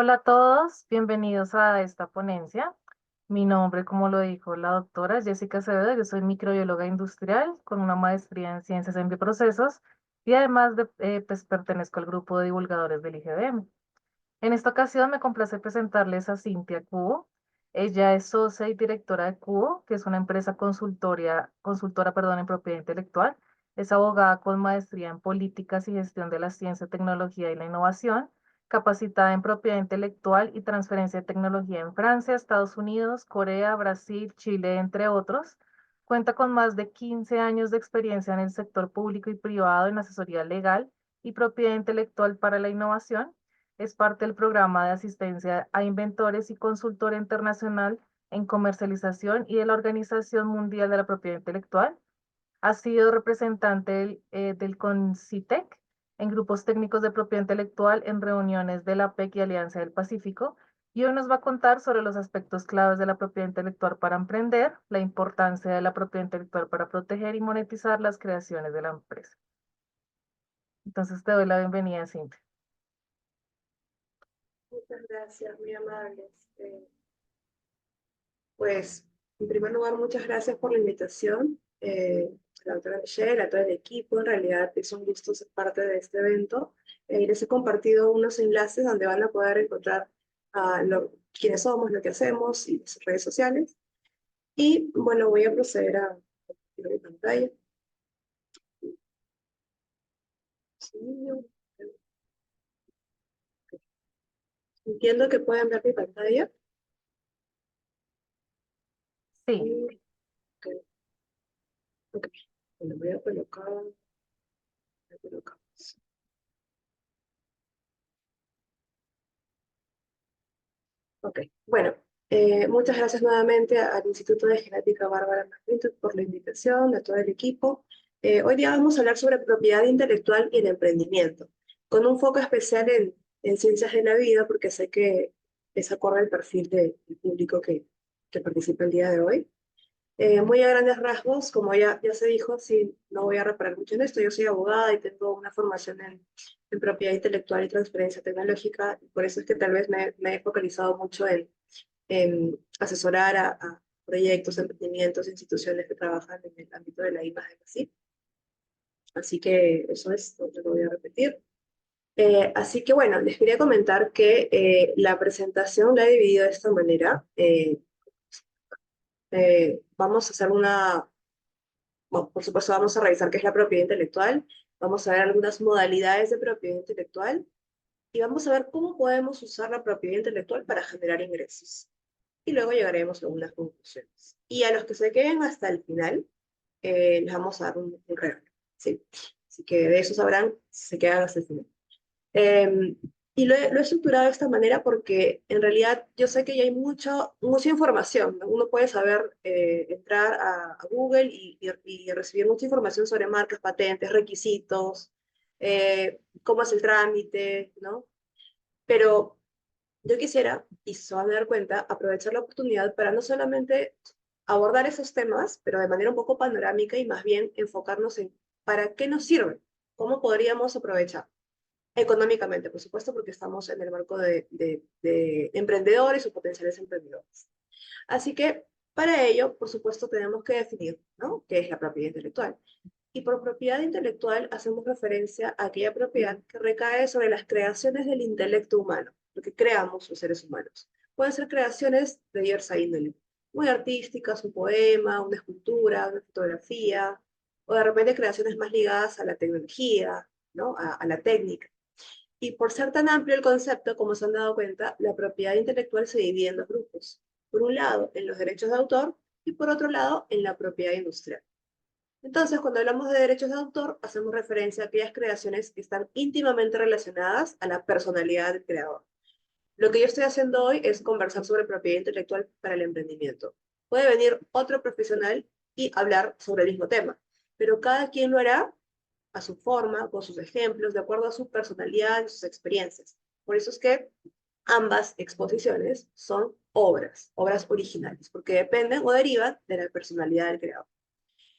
Hola a todos, bienvenidos a esta ponencia. Mi nombre, como lo dijo la doctora, es Jessica Acevedo. Yo soy microbióloga industrial con una maestría en ciencias en bioprocesos y además pues pertenezco al grupo de divulgadores del IGBM. En esta ocasión me complace presentarles a Cintia Cubo. Ella es socia y directora de Cubo, que es una empresa consultora, perdón, en propiedad intelectual. Es abogada con maestría en políticas y gestión de la ciencia, tecnología y la innovación, capacitada en propiedad intelectual y transferencia de tecnología en Francia, Estados Unidos, Corea, Brasil, Chile, entre otros. Cuenta con más de 15 años de experiencia en el sector público y privado en asesoría legal y propiedad intelectual para la innovación. Es parte del programa de asistencia a inventores y consultora internacional en comercialización y de la Organización Mundial de la Propiedad Intelectual. Ha sido representante del CONCITEC en grupos técnicos de propiedad intelectual en reuniones de la PEC y Alianza del Pacífico. Y hoy nos va a contar sobre los aspectos claves de la propiedad intelectual para emprender, la importancia de la propiedad intelectual para proteger y monetizar las creaciones de la empresa. Entonces te doy la bienvenida, Cintia. Muchas gracias, muy amables. Pues, en primer lugar, muchas gracias por la invitación. A la doctora Michelle, a todo el equipo, en realidad es un gusto ser parte de este evento. Les he compartido unos enlaces donde van a poder encontrar quiénes somos, lo que hacemos y las redes sociales. Y bueno, voy a proceder a compartir mi pantalla. Sí, entiendo que pueden ver mi pantalla. Sí. Sí, ok, ok. Bueno, voy a colocar. Ok, bueno, muchas gracias nuevamente al Instituto de Genética Bárbara Martín por la invitación, a todo el equipo. Hoy día vamos a hablar sobre propiedad intelectual y el emprendimiento, con un foco especial en ciencias de la vida, porque sé que es acorde al perfil del público que participa el día de hoy. Muy a grandes rasgos, como ya se dijo, sí, no voy a reparar mucho en esto. Yo soy abogada y tengo una formación en propiedad intelectual y transferencia tecnológica, y por eso es que tal vez me he focalizado mucho en asesorar a proyectos, emprendimientos, instituciones que trabajan en el ámbito de la imagen, ¿sí? Así que eso es, no te lo voy a repetir. Así que bueno, les quería comentar que la presentación la he dividido de esta manera. Vamos a hacer bueno, por supuesto vamos a revisar qué es la propiedad intelectual, vamos a ver algunas modalidades de propiedad intelectual y vamos a ver cómo podemos usar la propiedad intelectual para generar ingresos. Y luego llegaremos a unas conclusiones. Y a los que se queden hasta el final, les vamos a dar un regalo, ¿sí? Así que de eso sabrán si se quedan hasta el final. Eh, y lo he estructurado de esta manera porque en realidad yo sé que ya hay mucha información, ¿no? Uno puede saber entrar a Google y recibir mucha información sobre marcas, patentes, requisitos, cómo es el trámite, ¿no? Pero yo quisiera, y se van a dar cuenta, aprovechar la oportunidad para no solamente abordar esos temas, pero de manera un poco panorámica y más bien enfocarnos en para qué nos sirve, cómo podríamos aprovechar. Económicamente, por supuesto, porque estamos en el marco de emprendedores o potenciales emprendedores. Así que para ello, por supuesto, tenemos que definir, ¿no?, qué es la propiedad intelectual. Y por propiedad intelectual hacemos referencia a aquella propiedad que recae sobre las creaciones del intelecto humano, lo que creamos los seres humanos. Pueden ser creaciones de diversa índole, muy artísticas, un poema, una escultura, una fotografía, o de repente creaciones más ligadas a la tecnología, ¿no?, a la técnica. Y por ser tan amplio el concepto, como se han dado cuenta, la propiedad intelectual se divide en dos grupos. Por un lado, en los derechos de autor y por otro lado, en la propiedad industrial. Entonces, cuando hablamos de derechos de autor, hacemos referencia a aquellas creaciones que están íntimamente relacionadas a la personalidad del creador. Lo que yo estoy haciendo hoy es conversar sobre propiedad intelectual para el emprendimiento. Puede venir otro profesional y hablar sobre el mismo tema, pero cada quien lo hará a su forma, con sus ejemplos, de acuerdo a su personalidad y sus experiencias. Por eso es que ambas exposiciones son obras originales, porque dependen o derivan de la personalidad del creador.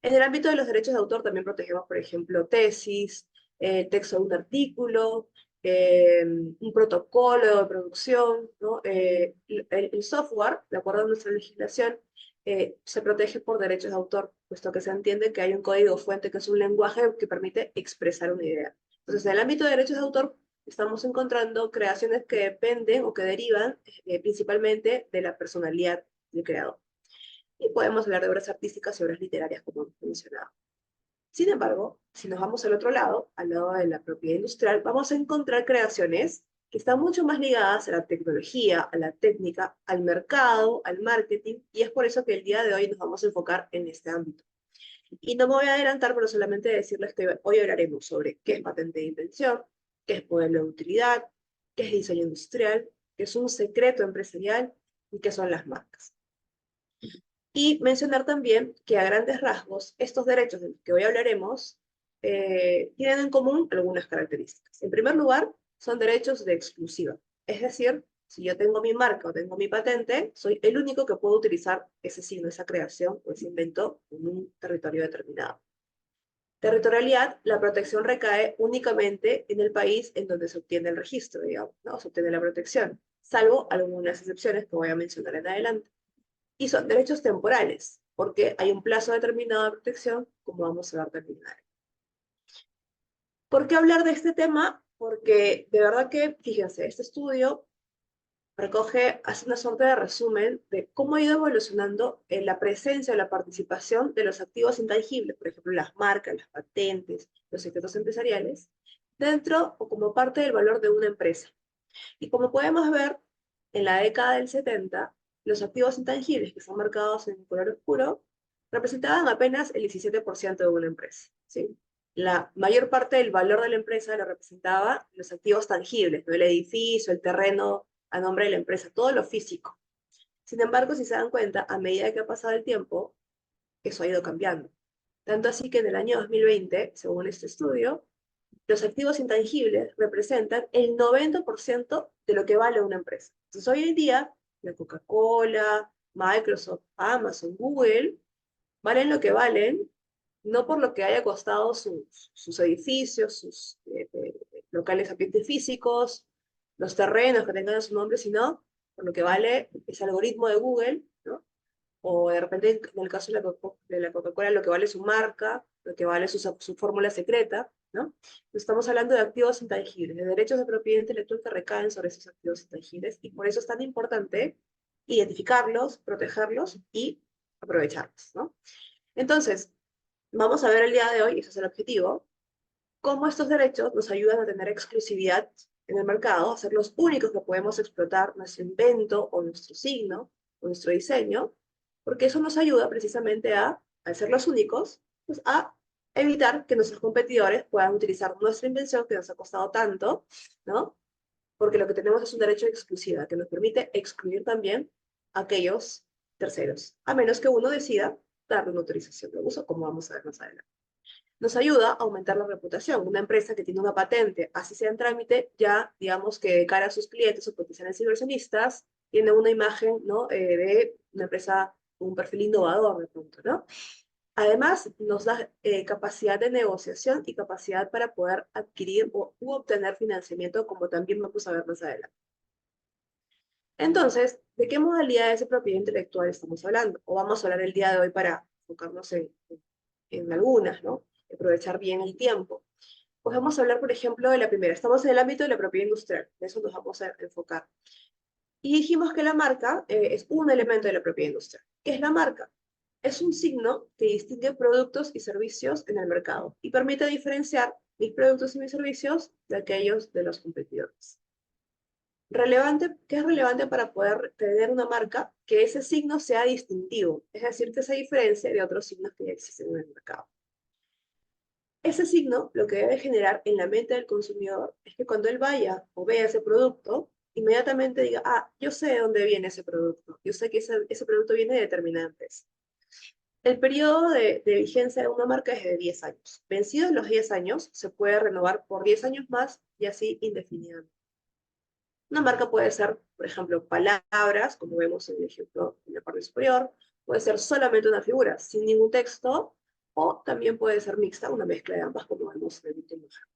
En el ámbito de los derechos de autor también protegemos, por ejemplo, tesis, el texto de un artículo, un protocolo de producción, ¿no? El software, de acuerdo a nuestra legislación, se protege por derechos de autor, puesto que se entiende que hay un código fuente que es un lenguaje que permite expresar una idea. Entonces, en el ámbito de derechos de autor, estamos encontrando creaciones que dependen o que derivan principalmente de la personalidad del creador. Y podemos hablar de obras artísticas y obras literarias, como hemos mencionado. Sin embargo, si nos vamos al lado de la propiedad industrial, vamos a encontrar creaciones que están mucho más ligadas a la tecnología, a la técnica, al mercado, al marketing, y es por eso que el día de hoy nos vamos a enfocar en este ámbito. Y no me voy a adelantar, pero solamente decirles que hoy hablaremos sobre qué es patente de invención, qué es modelo de utilidad, qué es diseño industrial, qué es un secreto empresarial y qué son las marcas. Y mencionar también que a grandes rasgos, estos derechos de los que hoy hablaremos tienen en común algunas características. En primer lugar, son derechos de exclusiva. Es decir, si yo tengo mi marca o tengo mi patente, soy el único que puedo utilizar ese signo, esa creación o ese invento en un territorio determinado. Territorialidad, la protección recae únicamente en el país en donde se obtiene el registro, digamos, ¿no? Se obtiene la protección, salvo algunas excepciones que voy a mencionar en adelante. Y son derechos temporales, porque hay un plazo determinado de protección, como vamos a ver terminar. ¿Por qué hablar de este tema? Porque de verdad que, fíjense, este estudio hace una suerte de resumen de cómo ha ido evolucionando la presencia o la participación de los activos intangibles, por ejemplo, las marcas, las patentes, los secretos empresariales, dentro o como parte del valor de una empresa. Y como podemos ver, en la década del 70, los activos intangibles que son marcados en color oscuro representaban apenas el 17% de una empresa, ¿sí? La mayor parte del valor de la empresa lo representaba los activos tangibles, ¿no? El edificio, el terreno a nombre de la empresa, todo lo físico. Sin embargo, si se dan cuenta, a medida que ha pasado el tiempo, eso ha ido cambiando. Tanto así que en el año 2020, según este estudio, los activos intangibles representan el 90% de lo que vale una empresa. Entonces, hoy en día, la Coca-Cola, Microsoft, Amazon, Google, valen lo que valen, no por lo que haya costado sus edificios, sus locales ambientes físicos, los terrenos que tengan su nombre, sino por lo que vale ese algoritmo de Google, ¿no? O de repente, en el caso de la Coca-Cola, lo que vale su marca, lo que vale su fórmula secreta, ¿no? Estamos hablando de activos intangibles, de derechos de propiedad intelectual que recaen sobre esos activos intangibles, y por eso es tan importante identificarlos, protegerlos y aprovecharlos, ¿no? Entonces, vamos a ver el día de hoy, y ese es el objetivo, cómo estos derechos nos ayudan a tener exclusividad en el mercado, a ser los únicos que podemos explotar nuestro invento o nuestro signo o nuestro diseño, porque eso nos ayuda precisamente a, al ser los únicos, pues a evitar que nuestros competidores puedan utilizar nuestra invención que nos ha costado tanto, ¿no? Porque lo que tenemos es un derecho de exclusividad que nos permite excluir también a aquellos terceros, a menos que uno decida darle una autorización de uso, como vamos a ver más adelante. Nos ayuda a aumentar la reputación. Una empresa que tiene una patente, así sea en trámite, ya digamos que de cara a sus clientes o potenciales inversionistas, tiene una imagen, ¿no? De una empresa con un perfil innovador de pronto, ¿no? Además, nos da capacidad de negociación y capacidad para poder adquirir u obtener financiamiento, como también vamos a ver más adelante. Entonces, ¿de qué modalidades de propiedad intelectual estamos hablando? O vamos a hablar el día de hoy para enfocarnos en algunas, ¿no? Aprovechar bien el tiempo. Pues vamos a hablar, por ejemplo, de la primera. Estamos en el ámbito de la propiedad industrial, de eso nos vamos a enfocar. Y dijimos que la marca es un elemento de la propiedad industrial. ¿Qué es la marca? Es un signo que distingue productos y servicios en el mercado y permite diferenciar mis productos y mis servicios de aquellos de los competidores. Relevante, ¿qué es relevante para poder tener una marca? Que ese signo sea distintivo, es decir, que se diferencie de otros signos que ya existen en el mercado. Ese signo lo que debe generar en la mente del consumidor es que cuando él vaya o vea ese producto, inmediatamente diga, ah, yo sé de dónde viene ese producto, yo sé que ese producto viene de determinada empresa. El periodo de vigencia de una marca es de 10 años. Vencidos los 10 años, se puede renovar por 10 años más y así indefinidamente. Una marca puede ser, por ejemplo, palabras, como vemos en el ejemplo en la parte superior, puede ser solamente una figura, sin ningún texto, o también puede ser mixta, una mezcla de ambas, como vemos en el último ejemplo.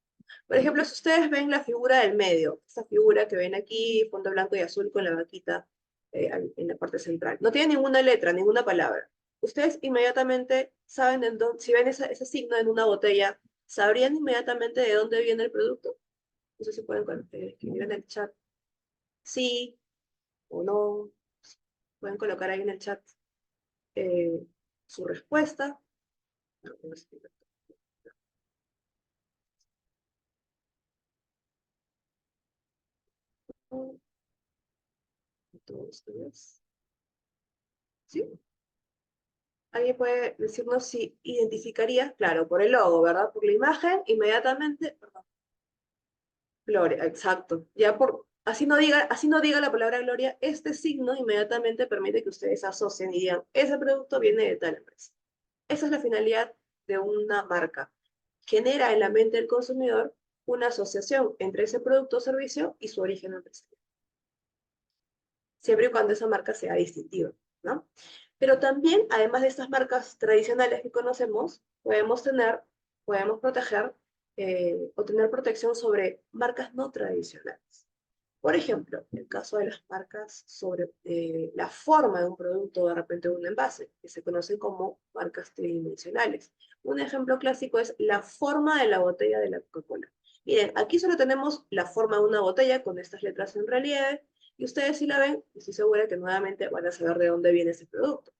Por ejemplo, si ustedes ven la figura del medio, esta figura que ven aquí, fondo blanco y azul con la vaquita en la parte central, no tiene ninguna letra, ninguna palabra. Ustedes inmediatamente saben de dónde, si ven ese signo en una botella, ¿sabrían inmediatamente de dónde viene el producto? No sé si pueden escribir en el chat sí o no. Pueden colocar ahí en el chat eh, su respuesta. No, no sé. Todos ustedes. ¿Sí? ¿Alguien puede decirnos si identificaría? Claro, por el logo, ¿verdad? Por la imagen, inmediatamente, perdón, Gloria, exacto. Ya por, así no diga la palabra Gloria, este signo inmediatamente permite que ustedes asocien y digan, ese producto viene de tal empresa. Esa es la finalidad de una marca. Genera en la mente del consumidor una asociación entre ese producto o servicio y su origen empresarial, siempre y cuando esa marca sea distintiva, ¿no? Pero también, además de estas marcas tradicionales que conocemos, podemos proteger o tener protección sobre marcas no tradicionales. Por ejemplo, en el caso de las marcas sobre la forma de un producto, de repente de un envase, que se conocen como marcas tridimensionales. Un ejemplo clásico es la forma de la botella de la Coca-Cola. Miren, aquí solo tenemos la forma de una botella con estas letras en relieve, y ustedes si la ven, estoy segura que nuevamente van a saber de dónde viene ese producto.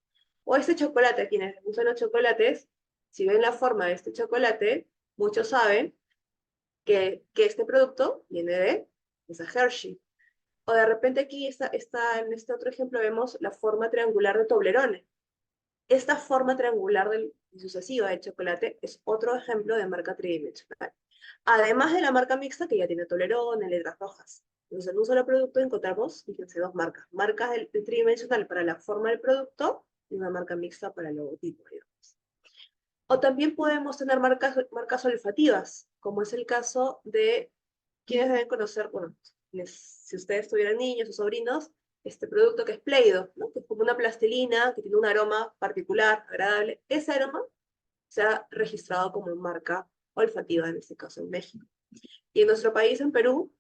O este chocolate, quienes les gustan los chocolates, si ven la forma de este chocolate, muchos saben que este producto viene de esa Hershey. O de repente aquí en este otro ejemplo vemos la forma triangular de Toblerone. Esta forma triangular y sucesiva de chocolate es otro ejemplo de marca tridimensional. Además de la marca mixta que ya tiene Toblerone, letras rojas. Entonces en un solo producto encontramos, fíjense, dos marcas. Marcas del tridimensional para la forma del producto y una marca mixta para el logotipo, digamos. O también podemos tener marcas olfativas, como es el caso de quienes deben conocer, bueno, si ustedes tuvieran niños o sobrinos, este producto que es Play-Doh, ¿no? Que es como una plastilina que tiene un aroma particular, agradable. Ese aroma se ha registrado como marca olfativa, en este caso en México. Y en nuestro país, en Perú,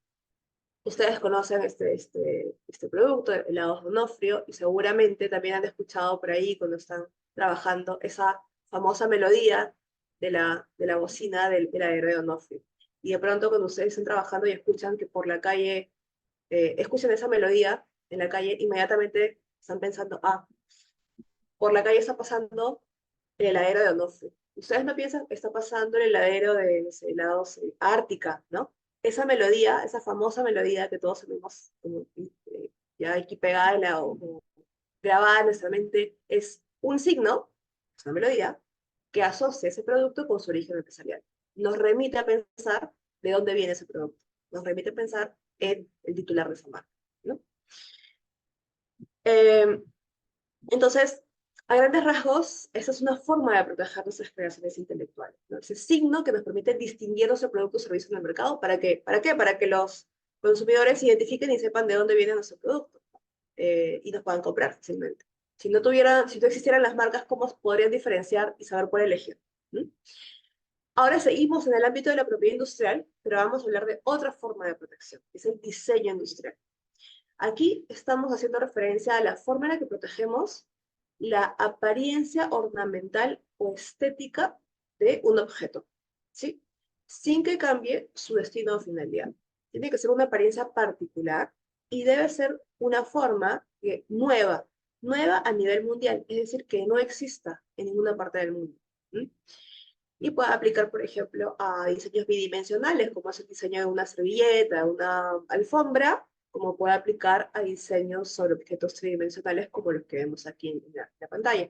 ustedes conocen este producto, el helado Donofrio, y seguramente también han escuchado por ahí cuando están trabajando esa famosa melodía de la bocina del heladero de Donofrio. Y de pronto cuando ustedes están trabajando y escuchan que por la calle, escuchan esa melodía en la calle, inmediatamente están pensando, ah, por la calle está pasando el heladero de Onofre. Ustedes no piensan que está pasando el heladero de los helados Ártica, ¿no? Esa melodía, esa famosa melodía que todos tenemos ya aquí pegada o grabada en nuestra mente, es un signo, es una melodía, que asocia ese producto con su origen empresarial. Nos remite a pensar de dónde viene ese producto. Nos remite a pensar en el titular de esa marca, ¿no? Eh, entonces, a grandes rasgos, esa es una forma de proteger nuestras creaciones intelectuales, ¿no? Ese signo que nos permite distinguir nuestro producto o servicio en el mercado. ¿Para qué? Para que los consumidores identifiquen y sepan de dónde viene nuestro producto y nos puedan comprar fácilmente. Si no existieran las marcas, ¿cómo podrían diferenciar y saber cuál elegir? ¿Mm? Ahora seguimos en el ámbito de la propiedad industrial, pero vamos a hablar de otra forma de protección, que es el diseño industrial. Aquí estamos haciendo referencia a la forma en la que protegemos la apariencia ornamental o estética de un objeto, ¿sí? Sin que cambie su destino o finalidad. Tiene que ser una apariencia particular y debe ser una forma nueva a nivel mundial, es decir, que no exista en ninguna parte del mundo. ¿Mm? Y puede aplicar, por ejemplo, a diseños bidimensionales, como es el diseño de una servilleta, una alfombra, como puede aplicar a diseños sobre objetos tridimensionales como los que vemos aquí en la pantalla.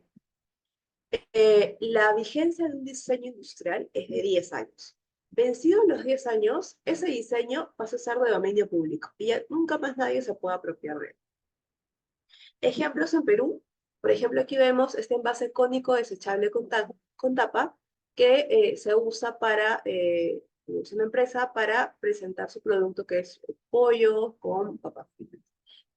La vigencia de un diseño industrial es de 10 años. Vencidos los 10 años, ese diseño pasa a ser de dominio público y ya nunca más nadie se puede apropiar de él. Ejemplos en Perú, por ejemplo, aquí vemos este envase cónico desechable con tapa que se usa es una empresa para presentar su producto que es pollo con papas fritas.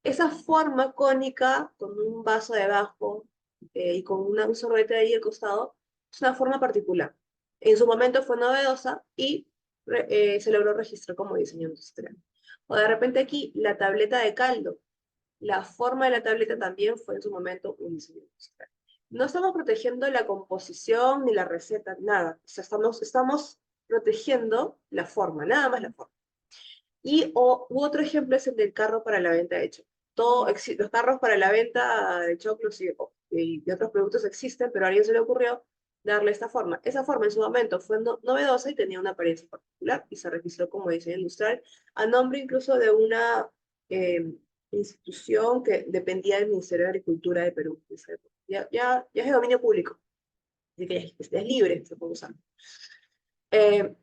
Esa forma cónica con un vaso debajo y con un sorbete ahí al costado es una forma particular. En su momento fue novedosa y se logró registrar como diseño industrial. O de repente aquí, la tableta de caldo. La forma de la tableta también fue en su momento un diseño industrial. No estamos protegiendo la composición ni la receta, nada. O sea, estamos protegiendo la forma, nada más la forma. U otro ejemplo es el del carro para la venta de choclos. Los carros para la venta de choclos y de otros productos existen, pero a alguien se le ocurrió darle esta forma. Esa forma en su momento fue novedosa y tenía una apariencia particular y se registró como diseño industrial a nombre incluso de una eh, institución que dependía del Ministerio de Agricultura de Perú. Ya es de dominio público, así que es libre, se puede usar. Eh,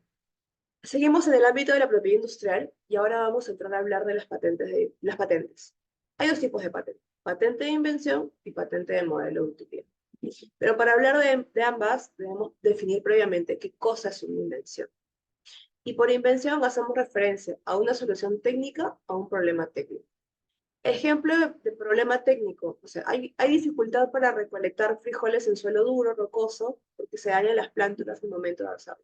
Seguimos en el ámbito de la propiedad industrial y ahora vamos a entrar a hablar de las patentes. Hay dos tipos de patentes, patente de invención y patente de modelo de utilidad. Pero para hablar de ambas, debemos definir previamente qué cosa es una invención. Y por invención hacemos referencia a una solución técnica a un problema técnico. Ejemplo de problema técnico, o sea, hay dificultad para recolectar frijoles en suelo duro, rocoso, porque se dañan las plántulas en el momento de alzarlo.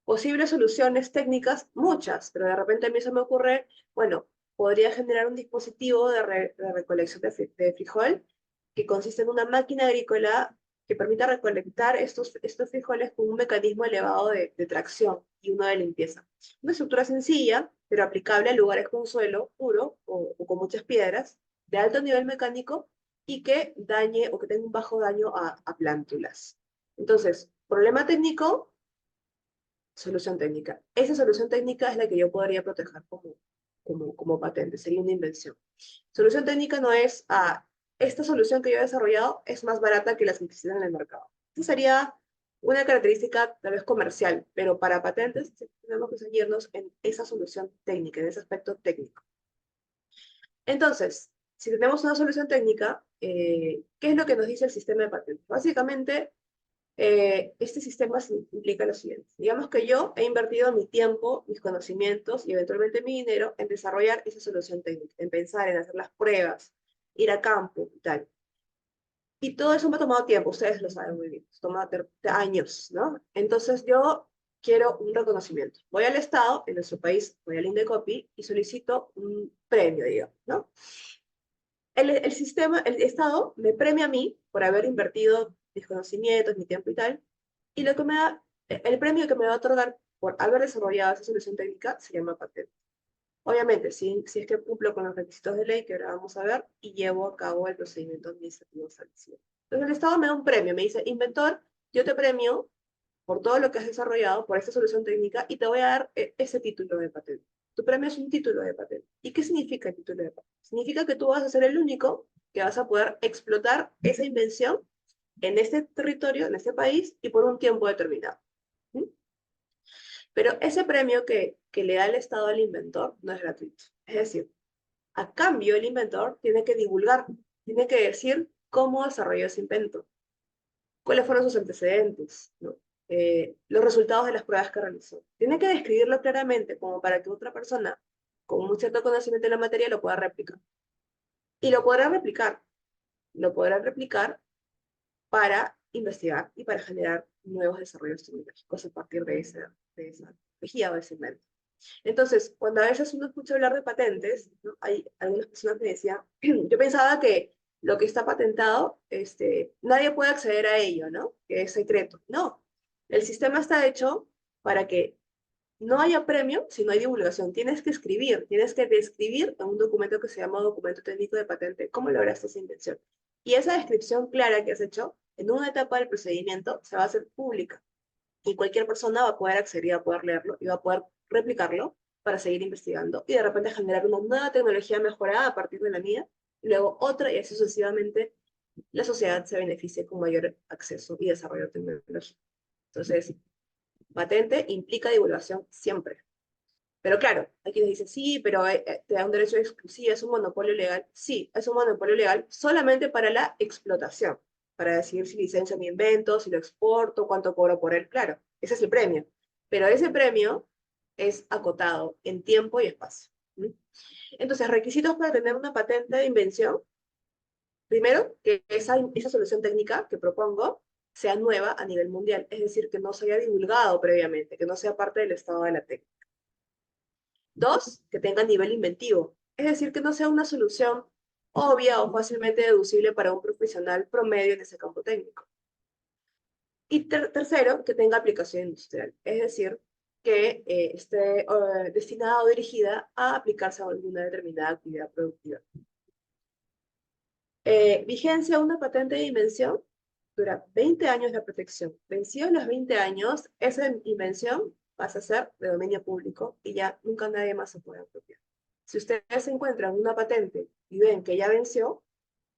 Posibles soluciones técnicas, muchas, pero de repente a mí se me ocurre, bueno, podría generar un dispositivo de recolección de frijol que consiste en una máquina agrícola que permita recolectar estos frijoles con un mecanismo elevado de tracción y uno de limpieza. Una estructura sencilla, pero aplicable a lugares con suelo duro o con muchas piedras, de alto nivel mecánico y que dañe o que tenga un bajo daño a plántulas. Entonces, problema técnico, solución técnica. Esa solución técnica es la que yo podría proteger como patente, sería una invención. Solución técnica no es, esta solución que yo he desarrollado es más barata que las que existen en el mercado. Esa sería una característica tal vez comercial, pero para patentes tenemos que seguirnos en esa solución técnica, en ese aspecto técnico. Entonces, si tenemos una solución técnica, ¿qué es lo que nos dice el sistema de patentes? Básicamente, este sistema implica lo siguiente. Digamos que yo he invertido mi tiempo, mis conocimientos y eventualmente mi dinero en desarrollar esa solución técnica, en pensar, en hacer las pruebas, ir a campo y tal. Y todo eso me ha tomado tiempo, ustedes lo saben muy bien, toma años, ¿no? Entonces yo quiero un reconocimiento. Voy al Estado, en nuestro país, voy al Indecopi y solicito un premio, digamos, ¿no? El sistema, el Estado me premia a mí por haber invertido mis conocimientos, mi tiempo y tal, y lo que me da, el premio que me va a otorgar por haber desarrollado esa solución técnica se llama patente. Obviamente, si es que cumplo con los requisitos de ley que ahora vamos a ver y llevo a cabo el procedimiento administrativo establecido. Entonces el Estado me da un premio, me dice, inventor, yo te premio por todo lo que has desarrollado, por esta solución técnica, y te voy a dar ese título de patente. Tu premio es un título de patente. ¿Y qué significa el título de patente? Significa que tú vas a ser el único que vas a poder explotar esa invención en este territorio, en este país, y por un tiempo determinado. ¿Sí? Pero ese premio que le da el Estado al inventor no es gratuito. Es decir, a cambio el inventor tiene que divulgar, tiene que decir cómo desarrolló ese invento, cuáles fueron sus antecedentes, ¿no? Los resultados de las pruebas que realizó. Tiene que describirlo claramente como para que otra persona con un cierto conocimiento de la materia lo pueda replicar. Y lo podrá replicar para investigar y para generar nuevos desarrollos tecnológicos a partir de esa tejida o de ese invento. Entonces, cuando a veces uno escucha hablar de patentes, ¿no? Hay algunas personas que decían, yo pensaba que lo que está patentado, nadie puede acceder a ello, ¿no? Que es secreto. No, el sistema está hecho para que no haya premio si no hay divulgación. Tienes que describir en un documento que se llama documento técnico de patente cómo lograste esa invención. Y esa descripción clara que has hecho en una etapa del procedimiento se va a hacer pública y cualquier persona va a poder acceder a poder leerlo y va a poder replicarlo para seguir investigando y de repente generar una nueva tecnología mejorada a partir de la mía, y luego otra y así sucesivamente la sociedad se beneficia con mayor acceso y desarrollo tecnológico. Entonces, patente implica divulgación siempre. Pero claro, hay quienes dicen, sí, pero te da un derecho de exclusiva, es un monopolio legal. Sí, es un monopolio legal solamente para la explotación, para decidir si licencio mi invento, si lo exporto, cuánto cobro por él. Claro, ese es el premio. Pero ese premio es acotado en tiempo y espacio. ¿Mm? Entonces, requisitos para tener una patente de invención. Primero, que esa solución técnica que propongo sea nueva a nivel mundial, es decir, que no se haya divulgado previamente, que no sea parte del estado de la técnica. Dos, que tenga nivel inventivo, es decir, que no sea una solución obvia o fácilmente deducible para un profesional promedio en ese campo técnico. Y tercero, que tenga aplicación industrial, es decir, que esté destinada o dirigida a aplicarse a alguna determinada actividad productiva. Vigencia una patente de invención dura 20 años de protección. Vencidos los 20 años, esa invención pasa a ser de dominio público y ya nunca nadie más se puede apropiar. Si ustedes encuentran una patente y ven que ya venció,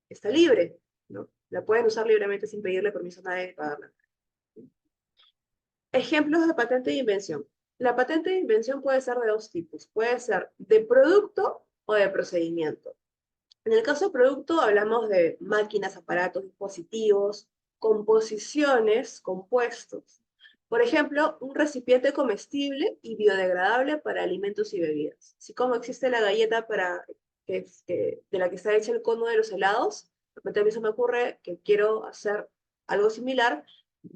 está libre, ¿no? La pueden usar libremente sin pedirle permiso a nadie de pagarla. Ejemplos de patente de invención. La patente de invención puede ser de dos tipos. Puede ser de producto o de procedimiento. En el caso de producto hablamos de máquinas, aparatos, dispositivos, composiciones, compuestos. Por ejemplo, un recipiente comestible y biodegradable para alimentos y bebidas. Así como existe la galleta de la que está hecho el cono de los helados, de repente a mí se me ocurre que quiero hacer algo similar,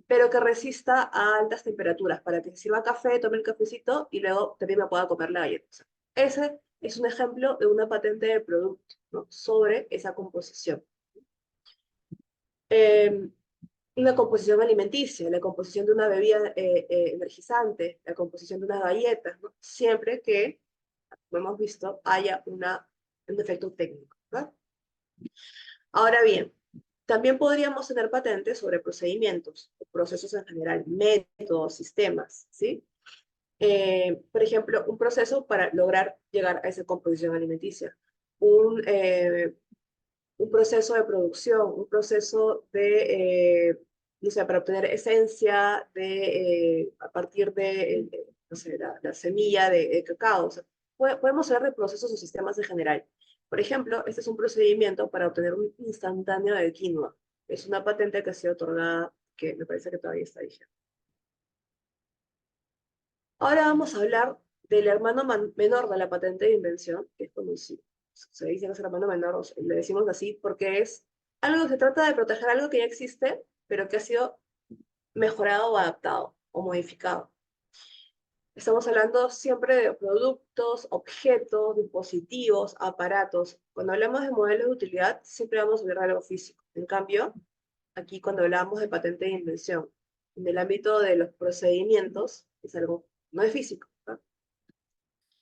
pero que resista a altas temperaturas, para que se sirva café, tome el cafecito y luego también me pueda comer la galleta. O sea, ese es un ejemplo de una patente de producto, ¿no? Sobre esa composición. Eh, una composición alimenticia, la composición de una bebida energizante, la composición de unas galletas, ¿no? Siempre que, como hemos visto, haya un defecto técnico, ¿verdad? Ahora bien, también podríamos tener patentes sobre procedimientos, procesos en general, métodos, sistemas, ¿sí? Por ejemplo, un proceso para lograr llegar a esa composición alimenticia, un, eh, un proceso de producción, un proceso no sé, para obtener esencia a partir de, no sé, la semilla de cacao. O sea, podemos hablar de procesos o sistemas en general. Por ejemplo, este es un procedimiento para obtener un instantáneo de quinoa. Es una patente que ha sido otorgada, que me parece que todavía está vigente. Ahora vamos a hablar del hermano menor de la patente de invención, que es conocido. Se dice que es el hermano menor, o sea, le decimos así, porque es algo que se trata de proteger algo que ya existe, pero que ha sido mejorado o adaptado o modificado. Estamos hablando siempre de productos, objetos, dispositivos, aparatos. Cuando hablamos de modelos de utilidad, siempre vamos a hablar de algo físico. En cambio, aquí cuando hablamos de patente de invención, en el ámbito de los procedimientos, es algo no es físico, ¿no?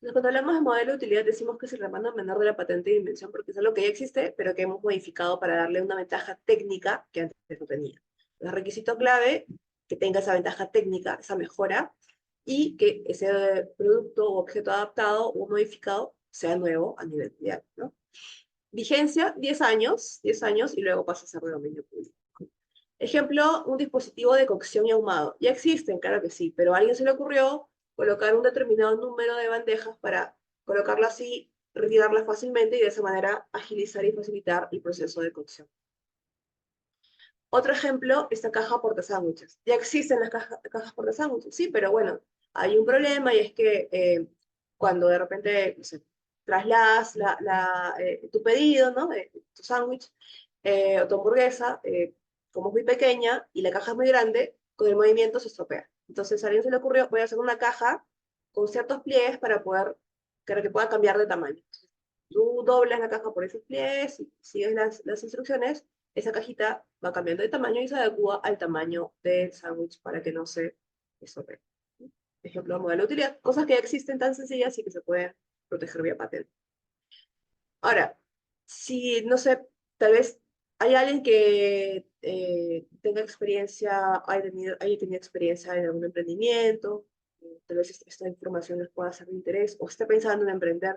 Entonces, cuando hablamos de modelo de utilidad, decimos que es el hermano menor de la patente de invención, porque es algo que ya existe, pero que hemos modificado para darle una ventaja técnica que antes no tenía. El requisito clave, que tenga esa ventaja técnica, esa mejora, y que ese producto o objeto adaptado o modificado sea nuevo a nivel mundial, ¿no? Vigencia, 10 años, y luego pasa a ser de dominio público. Ejemplo, un dispositivo de cocción y ahumado. Ya existen, claro que sí, pero a alguien se le ocurrió colocar un determinado número de bandejas para colocarla así, retirarla fácilmente y de esa manera agilizar y facilitar el proceso de cocción. Otro ejemplo, esta caja portasándwiches. Ya existen las cajas portasándwiches, sí, pero bueno, hay un problema y es que cuando de repente, no sé, trasladas tu pedido, ¿no? Tu sándwich o tu hamburguesa, como es muy pequeña y la caja es muy grande, con el movimiento se estropea. Entonces a alguien se le ocurrió, voy a hacer una caja con ciertos pliegues para que pueda cambiar de tamaño. Entonces, tú doblas la caja por esos pliegues y sigues las instrucciones, esa cajita va cambiando de tamaño y se adecua al tamaño del sándwich para que no se estropee. Ejemplo, modelo de utilidad. Cosas que ya existen tan sencillas y que se pueden proteger vía patente. Ahora, si, no sé, tal vez hay alguien que tenga experiencia, haya tenido experiencia en algún emprendimiento, tal vez esta información les pueda ser de interés, o esté pensando en emprender.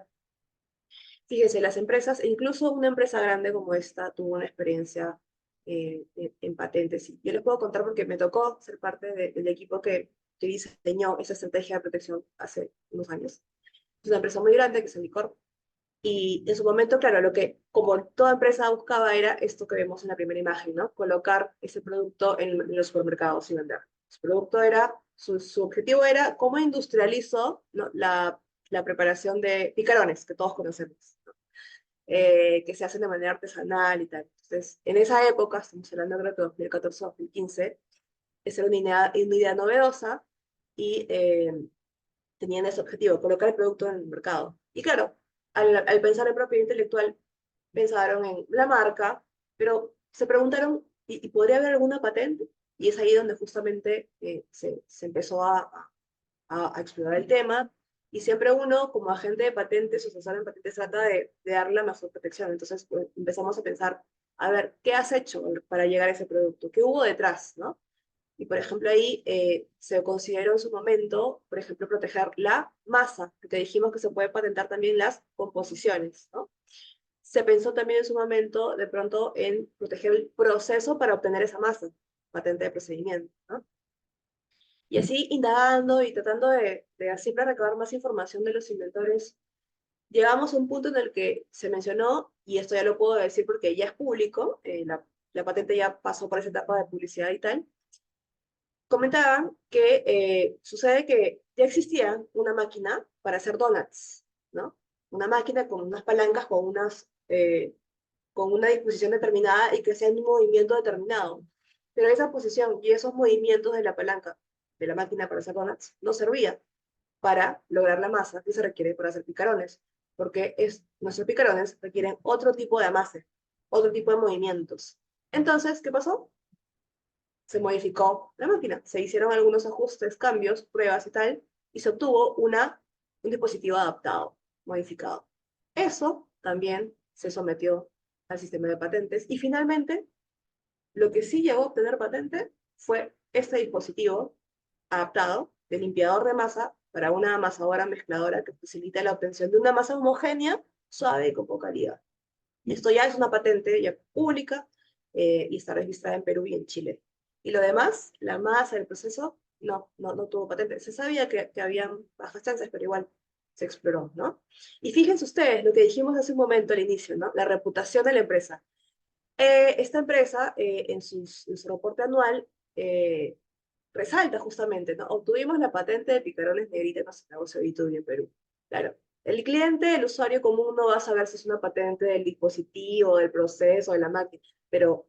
Fíjese, las empresas, e incluso una empresa grande como esta, tuvo una experiencia en patentes. Y yo les puedo contar porque me tocó ser parte del equipo que diseñó esa estrategia de protección hace unos años. Es una empresa muy grande que es el Licor. Y en su momento, claro, lo que como toda empresa buscaba era esto que vemos en la primera imagen, ¿no? Colocar ese producto en los supermercados y vender. Su objetivo era cómo industrializó, ¿no? la preparación de picarones, que todos conocemos, ¿no? Que se hacen de manera artesanal y tal. Entonces, en esa época, estamos hablando creo que 2014-2015, esa era una idea novedosa y tenían ese objetivo, colocar el producto en el mercado. Y claro, al pensar en propiedad intelectual, pensaron en la marca, pero se preguntaron, ¿y podría haber alguna patente? Y es ahí donde justamente se empezó a explorar el tema. Y siempre uno, como agente de patentes o asesor en patentes, trata de darle la mejor protección. Entonces pues, empezamos a pensar, a ver, ¿qué has hecho para llegar a ese producto? ¿Qué hubo detrás? ¿No? Y por ejemplo ahí se consideró en su momento, por ejemplo, proteger la masa, porque dijimos que se puede patentar también las composiciones, ¿no? Se pensó también en su momento de pronto en proteger el proceso para obtener esa masa, patente de procedimiento, ¿no? Y así indagando y tratando de siempre recabar más información de los inventores, llegamos a un punto en el que se mencionó, y esto ya lo puedo decir porque ya es público, la patente ya pasó por esa etapa de publicidad y tal, comentaban que sucede que ya existía una máquina para hacer donuts, ¿no? Una máquina con unas palancas, con una disposición determinada y que hacía un movimiento determinado. Pero esa posición y esos movimientos de la palanca de la máquina para hacer donuts no servía para lograr la masa que se requiere para hacer picarones, porque nuestros picarones requieren otro tipo de amase, otro tipo de movimientos. Entonces, ¿qué pasó? Se modificó la máquina, se hicieron algunos ajustes, cambios, pruebas y tal, y se obtuvo un dispositivo adaptado, modificado. Eso también se sometió al sistema de patentes y finalmente lo que sí llegó a obtener patente fue este dispositivo adaptado de limpiador de masa para una amasadora mezcladora que facilita la obtención de una masa homogénea, suave y con poca calidad. Esto ya es una patente ya pública y está registrada en Perú y en Chile. Y lo demás, la masa, el proceso, no tuvo patente. Se sabía que habían bajas chances, pero igual se exploró, ¿no? Y fíjense ustedes lo que dijimos hace un momento al inicio, ¿no? La reputación de la empresa. Esta empresa, en su reporte anual, eh, resalta justamente, ¿no? Obtuvimos la patente de picarones negritos en negocio B2B en Perú. Claro, el cliente, el usuario común no va a saber si es una patente del dispositivo, del proceso, de la máquina, pero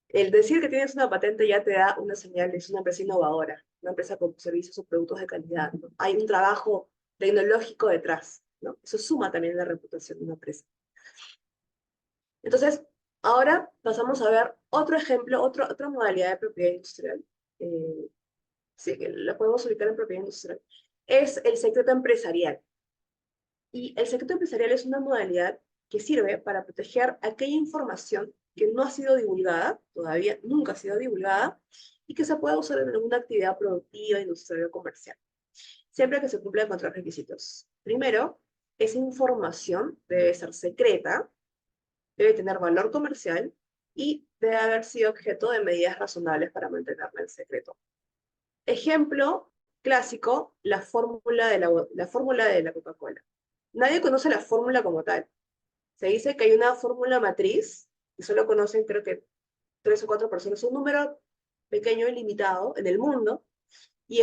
el decir que tienes una patente ya te da una señal, es una empresa innovadora, una empresa con servicios o productos de calidad, ¿no? Hay un trabajo tecnológico detrás, ¿no? Eso suma también la reputación de una empresa. Entonces, ahora pasamos a ver otro ejemplo, otra modalidad de propiedad industrial. Eh, sí, que la podemos ubicar en propiedad industrial. Es el secreto empresarial. Y el secreto empresarial es una modalidad que sirve para proteger aquella información que no ha sido divulgada, todavía nunca ha sido divulgada, y que se pueda usar en alguna actividad productiva, industrial o comercial, siempre que se cumplan con tres requisitos. Primero, esa información debe ser secreta, debe tener valor comercial y debe haber sido objeto de medidas razonables para mantenerla en secreto. Ejemplo clásico, la fórmula de la Coca-Cola. Nadie conoce la fórmula como tal. Se dice que hay una fórmula matriz, y solo conocen creo que 3 o 4 personas, un número pequeño y limitado en el mundo, y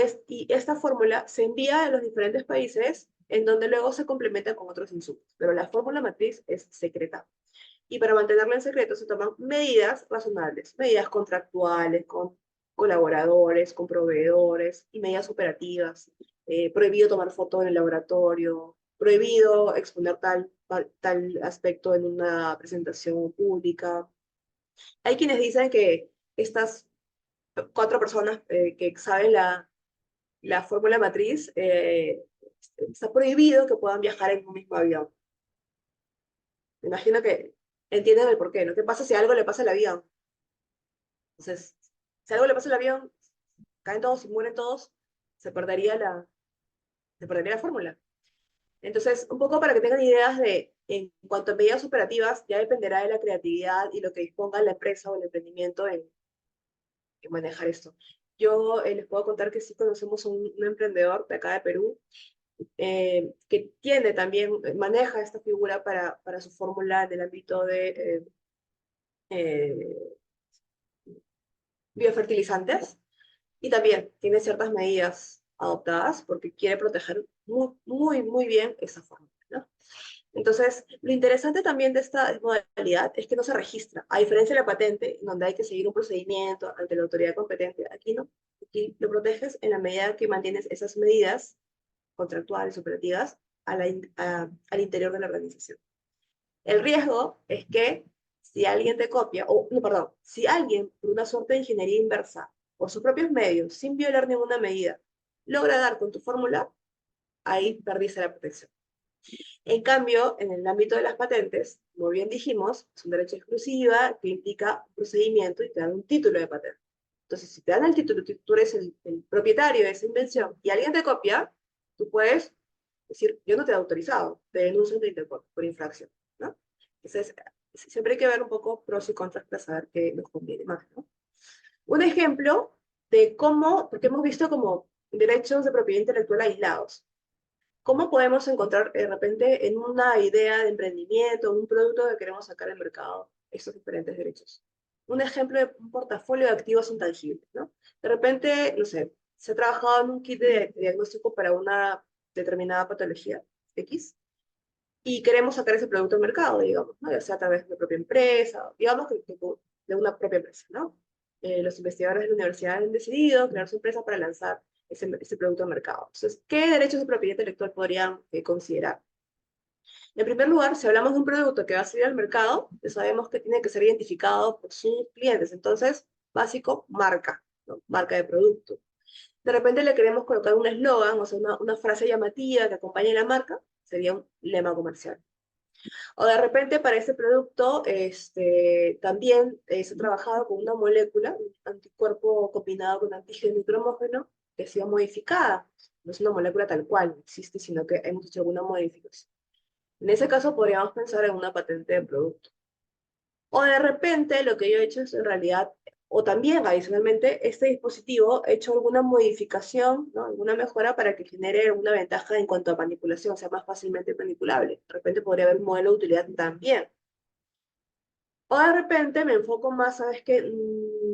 esta fórmula se envía a los diferentes países en donde luego se complementa con otros insumos. Pero la fórmula matriz es secreta. Y para mantenerla en secreto se toman medidas razonables, medidas contractuales, con colaboradores, con proveedores y medidas operativas. Prohibido tomar fotos en el laboratorio, prohibido exponer tal aspecto en una presentación pública. Hay quienes dicen que estas 4 personas que saben la fórmula matriz, está prohibido que puedan viajar en un mismo avión. Me imagino que entienden el porqué, ¿no? ¿Qué pasa si algo le pasa al avión? Entonces, si algo le pasa al avión, caen todos y mueren todos, se perdería se perdería la fórmula. Entonces, un poco para que tengan ideas en cuanto a medidas operativas, ya dependerá de la creatividad y lo que disponga la empresa o el emprendimiento en manejar esto. Yo les puedo contar que sí conocemos un emprendedor de acá de Perú que tiene también, maneja esta figura para su fórmula en el ámbito de eh, biofertilizantes y también tiene ciertas medidas adoptadas porque quiere proteger muy bien esa fórmula, ¿no? Entonces, lo interesante también de esta modalidad es que no se registra, a diferencia de la patente, donde hay que seguir un procedimiento ante la autoridad competente, aquí no. y lo proteges en la medida que mantienes esas medidas contractuales, operativas, al interior de la organización. El riesgo es que si alguien te copia, o no, perdón, si alguien, por una suerte de ingeniería inversa, por sus propios medios, sin violar ninguna medida, logra dar con tu fórmula, ahí perdiste la protección. En cambio, en el ámbito de las patentes, como bien dijimos, es un derecho exclusiva que implica un procedimiento y te dan un título de patente. Entonces, si te dan el título, tú eres el propietario de esa invención y alguien te copia, tú puedes decir, yo no te he autorizado, te denuncio ante Interpol por infracción, ¿no? Entonces, siempre hay que ver un poco pros y contras para saber qué nos conviene más, ¿no? Un ejemplo de cómo, porque hemos visto como derechos de propiedad intelectual aislados. ¿Cómo podemos encontrar de repente en una idea de emprendimiento, un producto que queremos sacar al mercado, estos diferentes derechos? Un ejemplo de un portafolio de activos intangibles, ¿no? De repente, no sé, se ha trabajado en un kit de diagnóstico para una determinada patología X y queremos sacar ese producto al mercado, digamos, ¿no? Ya sea a través de la propia empresa, digamos que de una propia empresa, ¿no? Los investigadores de la universidad han decidido crear su empresa para lanzar ese producto al mercado. Entonces, ¿qué derechos de propiedad intelectual podrían considerar? En primer lugar, si hablamos de un producto que va a salir al mercado, ya sabemos que tiene que ser identificado por sus clientes. Entonces, básico, marca, ¿no? Marca de producto. De repente le queremos colocar un eslogan, o sea, una frase llamativa que acompañe la marca, sería un lema comercial. O de repente para ese producto también se ha trabajado con una molécula, un anticuerpo combinado con antígeno y cromógeno, que ha sido modificada. No es una molécula tal cual, no existe, sino que hemos hecho alguna modificación. En ese caso podríamos pensar en una patente de producto. O de repente lo que yo he hecho es en realidad, o también adicionalmente, este dispositivo he hecho alguna modificación, ¿no? Alguna mejora para que genere alguna ventaja en cuanto a manipulación, sea más fácilmente manipulable. De repente podría haber un modelo de utilidad también. O de repente me enfoco más, ¿sabes qué?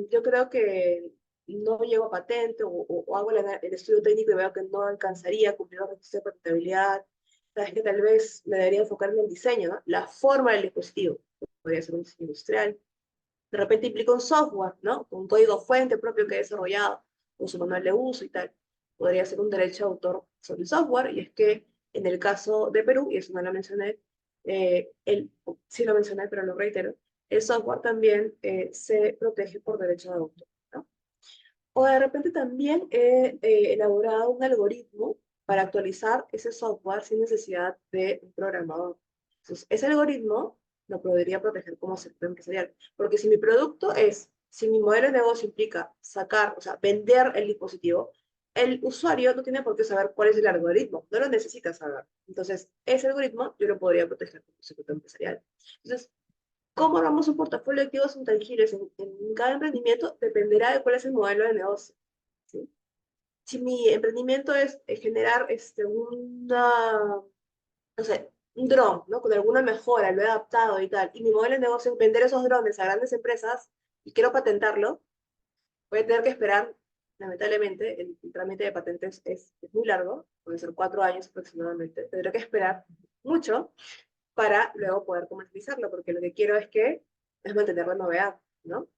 Yo creo que no llego a patente o hago el estudio técnico y veo que no alcanzaría a cumplir los requisitos de patentabilidad. ¿Sabes qué? Tal vez me debería enfocar en el diseño, ¿no? La forma del dispositivo. Podría ser un diseño industrial. De repente implica un software, ¿no? Con un código fuente propio que he desarrollado, con su manual de uso y tal. Podría ser un derecho de autor sobre el software, y es que en el caso de Perú, y eso no lo mencioné, sí lo mencioné, pero lo reitero, el software también se protege por derecho de autor, ¿no? O de repente también he elaborado un algoritmo para actualizar ese software sin necesidad de un programador. Entonces, ese algoritmo lo podría proteger como sector empresarial. Porque si mi producto es, si mi modelo de negocio implica sacar, o sea, vender el dispositivo, el usuario no tiene por qué saber cuál es el algoritmo, no lo necesita saber. Entonces, ese algoritmo yo lo podría proteger como sector empresarial. Entonces, cómo armamos un portafolio de activos intangibles en cada emprendimiento dependerá de cuál es el modelo de negocio, ¿sí? Si mi emprendimiento es generar no sé, un dron, ¿no? Con alguna mejora, lo he adaptado y tal, y mi modelo de negocio es vender esos drones a grandes empresas y quiero patentarlo, voy a tener que esperar, lamentablemente, el trámite de patentes es muy largo, puede ser 4 años aproximadamente, tendré que esperar mucho para luego poder comercializarlo, porque lo que quiero es mantener la novedad, ¿no?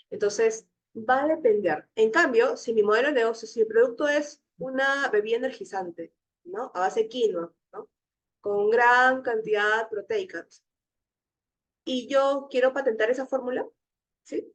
Entonces, va a depender. En cambio, si mi modelo de negocio, si mi producto es una bebida energizante, ¿no? A base de quinoa, ¿no? Con gran cantidad proteica, y yo quiero patentar esa fórmula, ¿sí?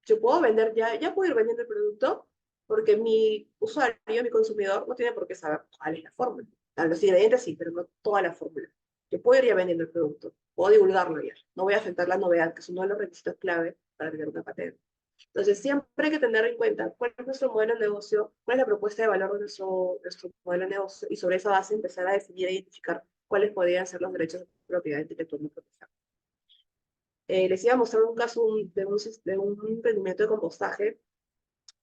Yo puedo vender, ya puedo ir vendiendo el producto, porque mi usuario, mi consumidor, no tiene por qué saber cuál es la fórmula. A los ingredientes sí, pero no toda la fórmula. Yo puedo ir ya vendiendo el producto, puedo divulgarlo ya. No voy a afectar la novedad, que es uno de los requisitos clave para tener una patente. Entonces, siempre hay que tener en cuenta cuál es nuestro modelo de negocio, cuál es la propuesta de valor de nuestro modelo de negocio, y sobre esa base empezar a definir e identificar cuáles podrían ser los derechos de propiedad intelectual no protegidos. Les iba a mostrar un caso de un emprendimiento de compostaje,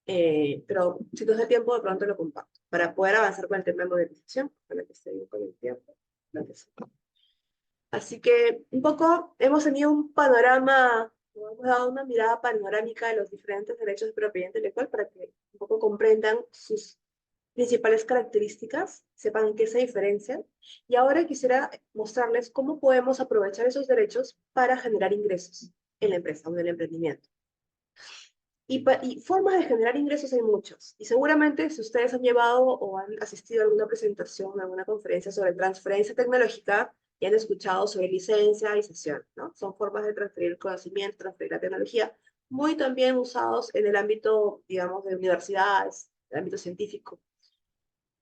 pero si no es de tiempo, de pronto lo comparto, para poder avanzar con el tema de modernización, para que esté bien con el tiempo. Gracias. Así que un poco hemos tenido un panorama, hemos dado una mirada panorámica de los diferentes derechos de propiedad intelectual para que un poco comprendan sus principales características, sepan qué se diferencian. Y ahora quisiera mostrarles cómo podemos aprovechar esos derechos para generar ingresos en la empresa o en el emprendimiento. Y formas de generar ingresos hay muchas. Y seguramente si ustedes han llevado o han asistido a alguna presentación, a alguna conferencia sobre transferencia tecnológica, y han escuchado sobre licencia y sesión, ¿no? Son formas de transferir el conocimiento, transferir la tecnología, muy también usados en el ámbito, digamos, de universidades, el ámbito científico.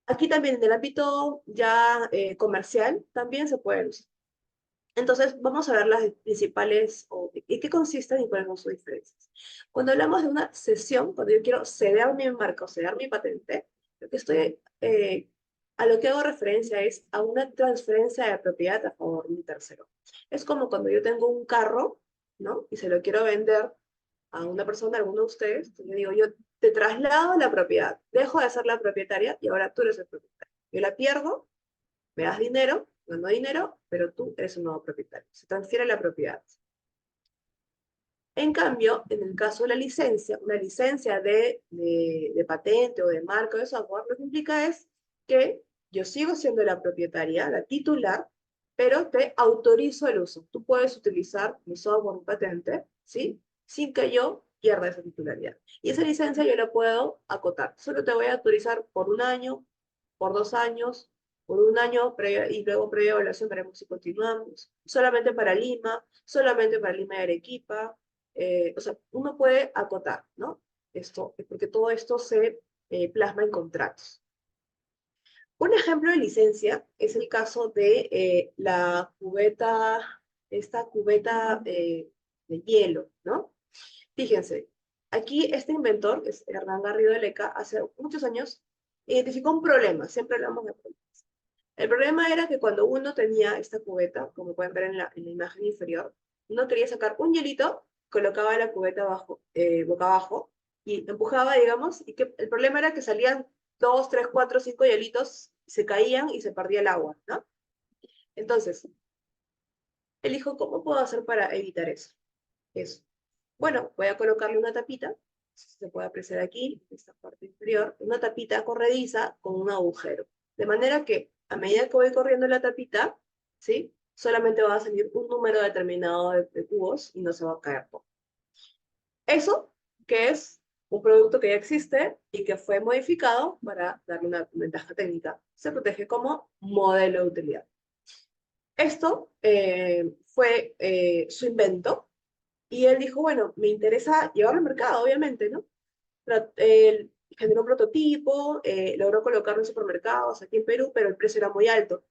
Aquí también en el ámbito ya comercial también se pueden usar. Entonces, vamos a ver las principales, o en qué consisten y cuáles son sus diferencias. Cuando hablamos de una cesión, cuando yo quiero ceder mi marca o ceder mi patente, lo que a lo que hago referencia es a una transferencia de propiedad a favor de un tercero. Es como cuando yo tengo un carro, ¿no? Y se lo quiero vender a una persona, a alguno de ustedes, entonces yo digo, yo te traslado la propiedad, dejo de ser la propietaria y ahora tú eres el propietario. Yo la pierdo, me das dinero, gano dinero, pero tú eres un nuevo propietario. Se transfiere la propiedad. En cambio, en el caso de la licencia, una licencia de patente o de marca o de software, lo que implica es que yo sigo siendo la propietaria, la titular, pero te autorizo el uso. Tú puedes utilizar mi software, mi patente, ¿sí? Sin que yo pierda esa titularidad. Y esa licencia yo la puedo acotar. Solo te voy a autorizar por un año, por 2 años, por un año y luego previa evaluación veremos si continuamos. Solamente para Lima y Arequipa. O sea, uno puede acotar, ¿no? Esto, porque todo esto se plasma en contratos. Un ejemplo de licencia es el caso de la cubeta, esta cubeta de hielo, ¿no? Fíjense, aquí este inventor, que es Hernán Garrido de Leca, hace muchos años identificó un problema, siempre hablamos de problemas. El problema era que cuando uno tenía esta cubeta, como pueden ver en la imagen inferior, uno quería sacar un hielito, colocaba la cubeta abajo, boca abajo, y empujaba, digamos, y que el problema era que salían 2, 3, 4, 5 hielitos, se caían y se perdía el agua, ¿no? Entonces, él dijo, ¿cómo puedo hacer para evitar eso? Eso. Bueno, voy a colocarle una tapita, se puede apreciar aquí, en esta parte inferior, una tapita corrediza con un agujero. De manera que a medida que voy corriendo la tapita, ¿sí? Solamente va a salir un número determinado de cubos y no se va a caer todo. Eso, que es un producto que ya existe y que fue modificado para darle una ventaja técnica, se protege como modelo de utilidad. Esto fue su invento, y él dijo, bueno, me interesa llevarlo al mercado, obviamente, ¿no? Él generó un prototipo, logró colocarlo en supermercados aquí en Perú, pero el precio era muy alto.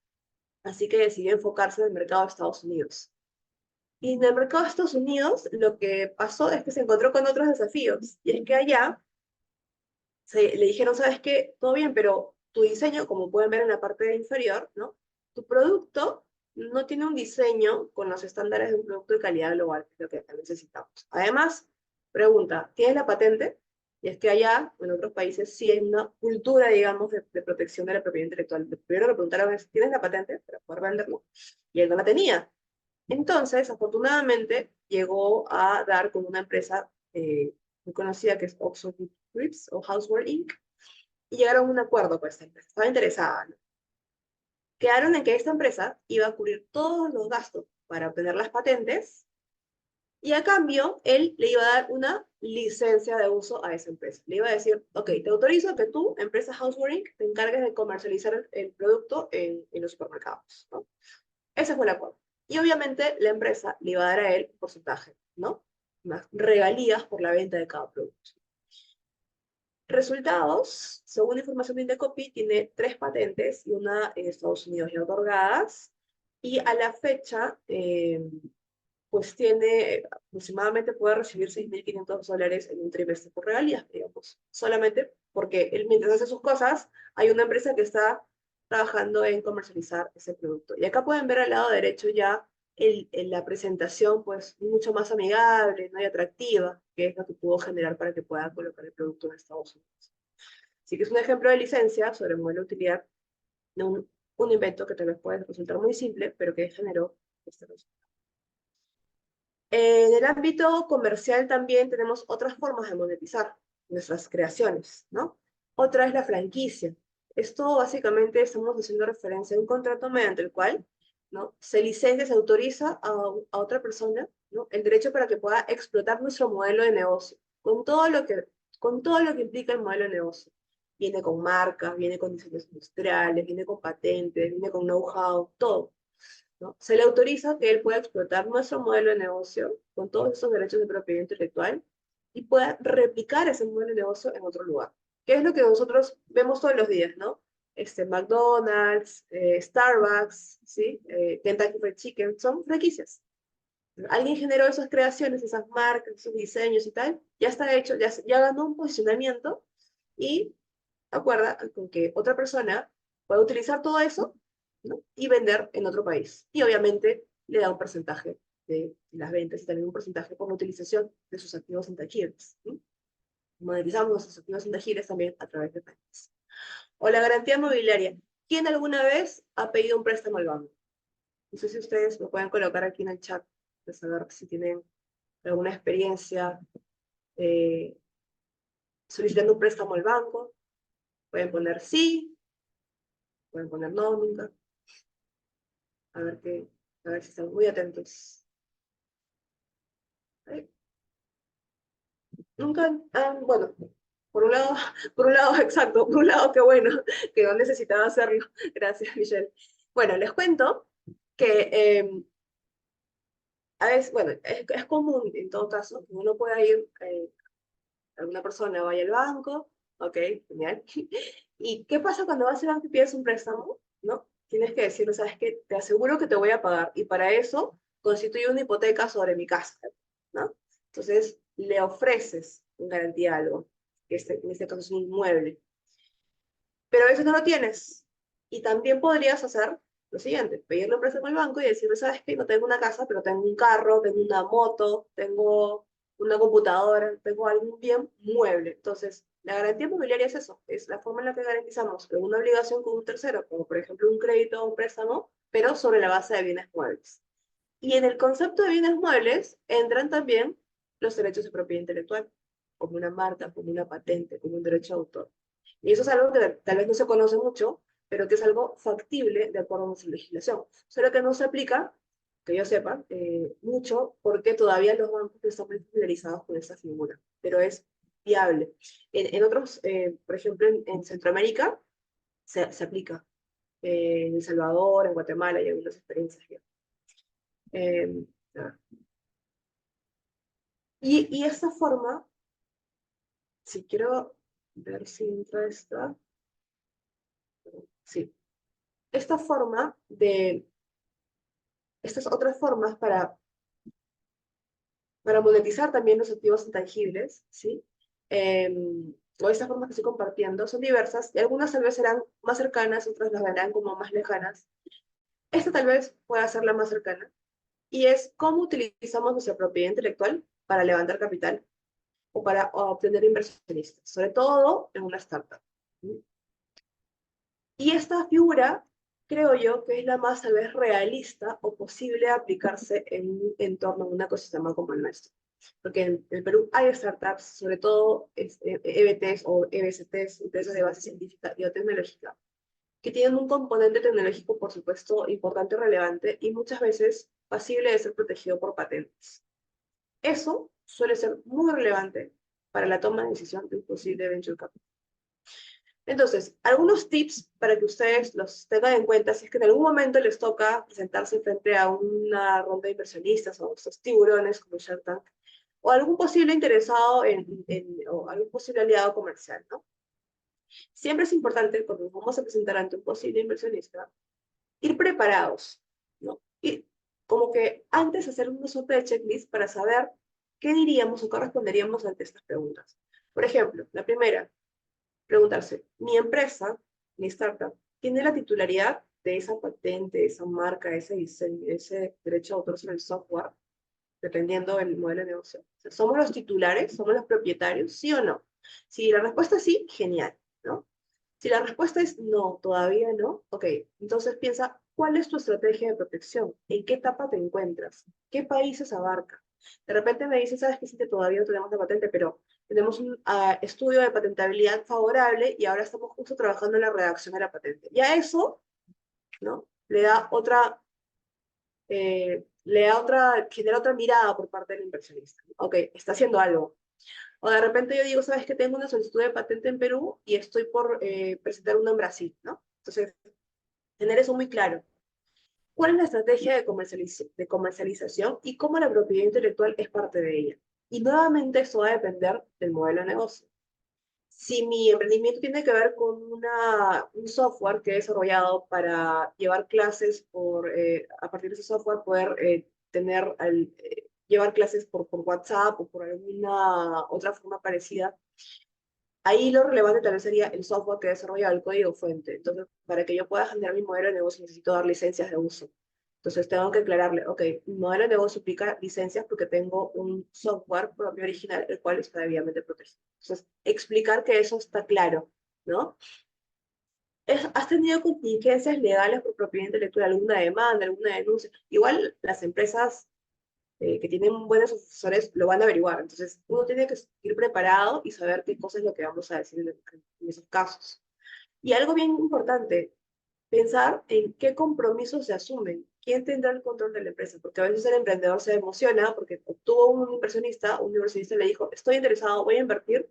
Así que decidió enfocarse en el mercado de Estados Unidos. Y en el mercado de Estados Unidos, lo que pasó es que se encontró con otros desafíos. Y es que allá le dijeron, ¿sabes qué? Todo bien, pero tu diseño, como pueden ver en la parte inferior, ¿no? Tu producto no tiene un diseño con los estándares de un producto de calidad global, que es lo que necesitamos. Además, pregunta, ¿tienes la patente? Y es que allá, en otros países, sí hay una cultura, digamos, de protección de la propiedad intelectual. Lo primero que le preguntaron es, ¿tienes la patente para poder venderlo? Y él no la tenía. Entonces, afortunadamente, llegó a dar con una empresa muy conocida que es Oxford Grips o Houseware Inc. Y llegaron a un acuerdo con esta empresa. Estaba interesada, ¿no? Quedaron en que esta empresa iba a cubrir todos los gastos para obtener las patentes y a cambio él le iba a dar una licencia de uso a esa empresa. Le iba a decir, ok, te autorizo que tú, empresa Houseware Inc., te encargues de comercializar el producto en los supermercados, ¿no? Ese fue el acuerdo. Y obviamente la empresa le iba a dar a él un porcentaje, ¿no? Más regalías por la venta de cada producto. Resultados, según la información de Indecopy, tiene 3 patentes y una en Estados Unidos ya otorgadas. Y a la fecha, pues tiene aproximadamente, puede recibir $6.500 en un trimestre por regalías, digamos. Solamente porque él, mientras hace sus cosas, hay una empresa que está trabajando en comercializar ese producto. Y acá pueden ver al lado derecho ya la presentación, pues, mucho más amigable, ¿no? Y atractiva, que es lo que pudo generar para que pueda colocar el producto en Estados Unidos. Así que es un ejemplo de licencia sobre el modelo de utilidad de un invento que tal vez puede resultar muy simple, pero que generó este resultado. En el ámbito comercial también tenemos otras formas de monetizar nuestras creaciones, ¿no? Otra es la franquicia. Esto básicamente estamos haciendo referencia a un contrato mediante el cual, ¿no? Se licencia, se autoriza a otra persona, ¿no? El derecho para que pueda explotar nuestro modelo de negocio. con todo lo que implica el modelo de negocio. Viene con marcas, viene con diseños industriales, viene con patentes, viene con know-how, todo, ¿no? Se le autoriza que él pueda explotar nuestro modelo de negocio con todos esos derechos de propiedad intelectual y pueda replicar ese modelo de negocio en otro lugar. ¿Qué es lo que nosotros vemos todos los días, no? McDonald's, Starbucks, ¿sí? Kentucky Fried Chicken, son franquicias. Alguien generó esas creaciones, esas marcas, esos diseños y tal, ya está hecho, ya ganó un posicionamiento y acuerda con que otra persona puede utilizar todo eso, ¿no? Y vender en otro país. Y obviamente le da un porcentaje de las ventas y también un porcentaje por la utilización de sus activos intangibles, ¿no? Monetizamos nuestros activos intangibles también a través de ventas. O la garantía mobiliaria. ¿Quién alguna vez ha pedido un préstamo al banco? No sé si ustedes lo pueden colocar aquí en el chat, de saber si tienen alguna experiencia eh, solicitando un préstamo al banco. Pueden poner sí, pueden poner no, nunca. A ver, a ver si están muy atentos. ¿Eh? Nunca, bueno, por un lado, exacto, por un lado, qué bueno, que no necesitaba hacerlo. Gracias, Michelle. Bueno, les cuento que a veces, bueno, es común en todo caso que uno pueda ir, alguna persona vaya al banco, ok, genial. ¿Y qué pasa cuando vas al banco y pides un préstamo? ¿No? Tienes que decirle, ¿sabes qué? Te aseguro que te voy a pagar y para eso constituye una hipoteca sobre mi casa, ¿no? Entonces, le ofreces en garantía algo, que en este caso es un inmueble, pero a veces no lo tienes. Y también podrías hacer lo siguiente, pedirle un préstamo al banco y decirle, ¿sabes qué? No tengo una casa, pero tengo un carro, tengo una moto, tengo una computadora, tengo algún bien mueble. Entonces, la garantía inmobiliaria es eso, es la forma en la que garantizamos una obligación con un tercero, como por ejemplo un crédito o un préstamo, pero sobre la base de bienes muebles. Y en el concepto de bienes muebles entran también los derechos de propiedad intelectual, como una marca, como una patente, como un derecho de autor. Y eso es algo que tal vez no se conoce mucho, pero que es algo factible de acuerdo a nuestra legislación. Solo que no se aplica, que yo sepa, mucho, porque todavía los bancos no están muy familiarizados con esta figura, pero es viable. En otros, por ejemplo, en Centroamérica se aplica. En El Salvador, en Guatemala, hay algunas experiencias ya. Eh, y esta forma, si quiero ver si entra esta, sí, esta forma de, estas otras formas para monetizar también los activos intangibles, ¿sí? Eh, o estas formas que estoy compartiendo son diversas y algunas tal vez serán más cercanas, otras las verán como más lejanas. Esta tal vez pueda ser la más cercana y es cómo utilizamos nuestra propiedad intelectual para levantar capital o para obtener inversionistas, sobre todo en una startup. Y esta figura, creo yo, que es la más tal vez realista o posible de aplicarse en un entorno, en un ecosistema como el nuestro. Porque en el Perú hay startups, sobre todo EBTs o EBCTs, empresas de base científica y o tecnológica, que tienen un componente tecnológico, por supuesto, importante, relevante y muchas veces pasible de ser protegido por patentes. Eso suele ser muy relevante para la toma de decisión de un posible venture capital. Entonces, algunos tips para que ustedes los tengan en cuenta si es que en algún momento les toca presentarse frente a una ronda de inversionistas o estos tiburones como Shark Tank, o algún posible interesado o algún posible aliado comercial, ¿no? Siempre es importante, cuando nos vamos a presentar ante un posible inversionista, ir preparados, ¿no? Y como que antes hacer una suerte de checklist para saber qué diríamos o qué responderíamos ante estas preguntas. Por ejemplo, la primera, preguntarse, ¿mi empresa, mi startup, tiene la titularidad de esa patente, esa marca, ese diseño, ese derecho de autor sobre el software, dependiendo del modelo de negocio? O sea, ¿somos los titulares? ¿Somos los propietarios? ¿Sí o no? Si la respuesta es sí, genial, ¿no? Si la respuesta es no, todavía no, ok, entonces piensa, ¿cuál es tu estrategia de protección? ¿En qué etapa te encuentras? ¿Qué países abarca? De repente me dices, sabes que sí, que todavía no tenemos la patente, pero tenemos un estudio de patentabilidad favorable y ahora estamos justo trabajando en la redacción de la patente. Ya eso, ¿no? Genera otra mirada por parte del inversionista. Ok, está haciendo algo. O de repente yo digo, sabes que tengo una solicitud de patente en Perú y estoy por presentar una en Brasil, ¿no? Entonces, tener eso muy claro. ¿Cuál es la estrategia de comercialización y cómo la propiedad intelectual es parte de ella? Y nuevamente esto va a depender del modelo de negocio. Si mi emprendimiento tiene que ver con un software que he desarrollado para llevar clases a partir de ese software, poder llevar clases por WhatsApp o por alguna otra forma parecida, ahí lo relevante tal vez sería el software que desarrolla el código fuente. Entonces, para que yo pueda generar mi modelo de negocio, necesito dar licencias de uso. Entonces, tengo que aclararle, ok, mi modelo de negocio implica licencias porque tengo un software propio original, el cual está debidamente protegido. Entonces, explicar que eso está claro, ¿no? ¿Has tenido contingencias legales por propiedad intelectual, alguna demanda, alguna denuncia? Igual las empresas que tienen buenos asesores lo van a averiguar. Entonces, uno tiene que ir preparado y saber qué cosa es lo que vamos a decir en esos casos. Y algo bien importante, pensar en qué compromisos se asumen. ¿Quién tendrá el control de la empresa? Porque a veces el emprendedor se emociona porque obtuvo un inversionista le dijo, estoy interesado, voy a invertir,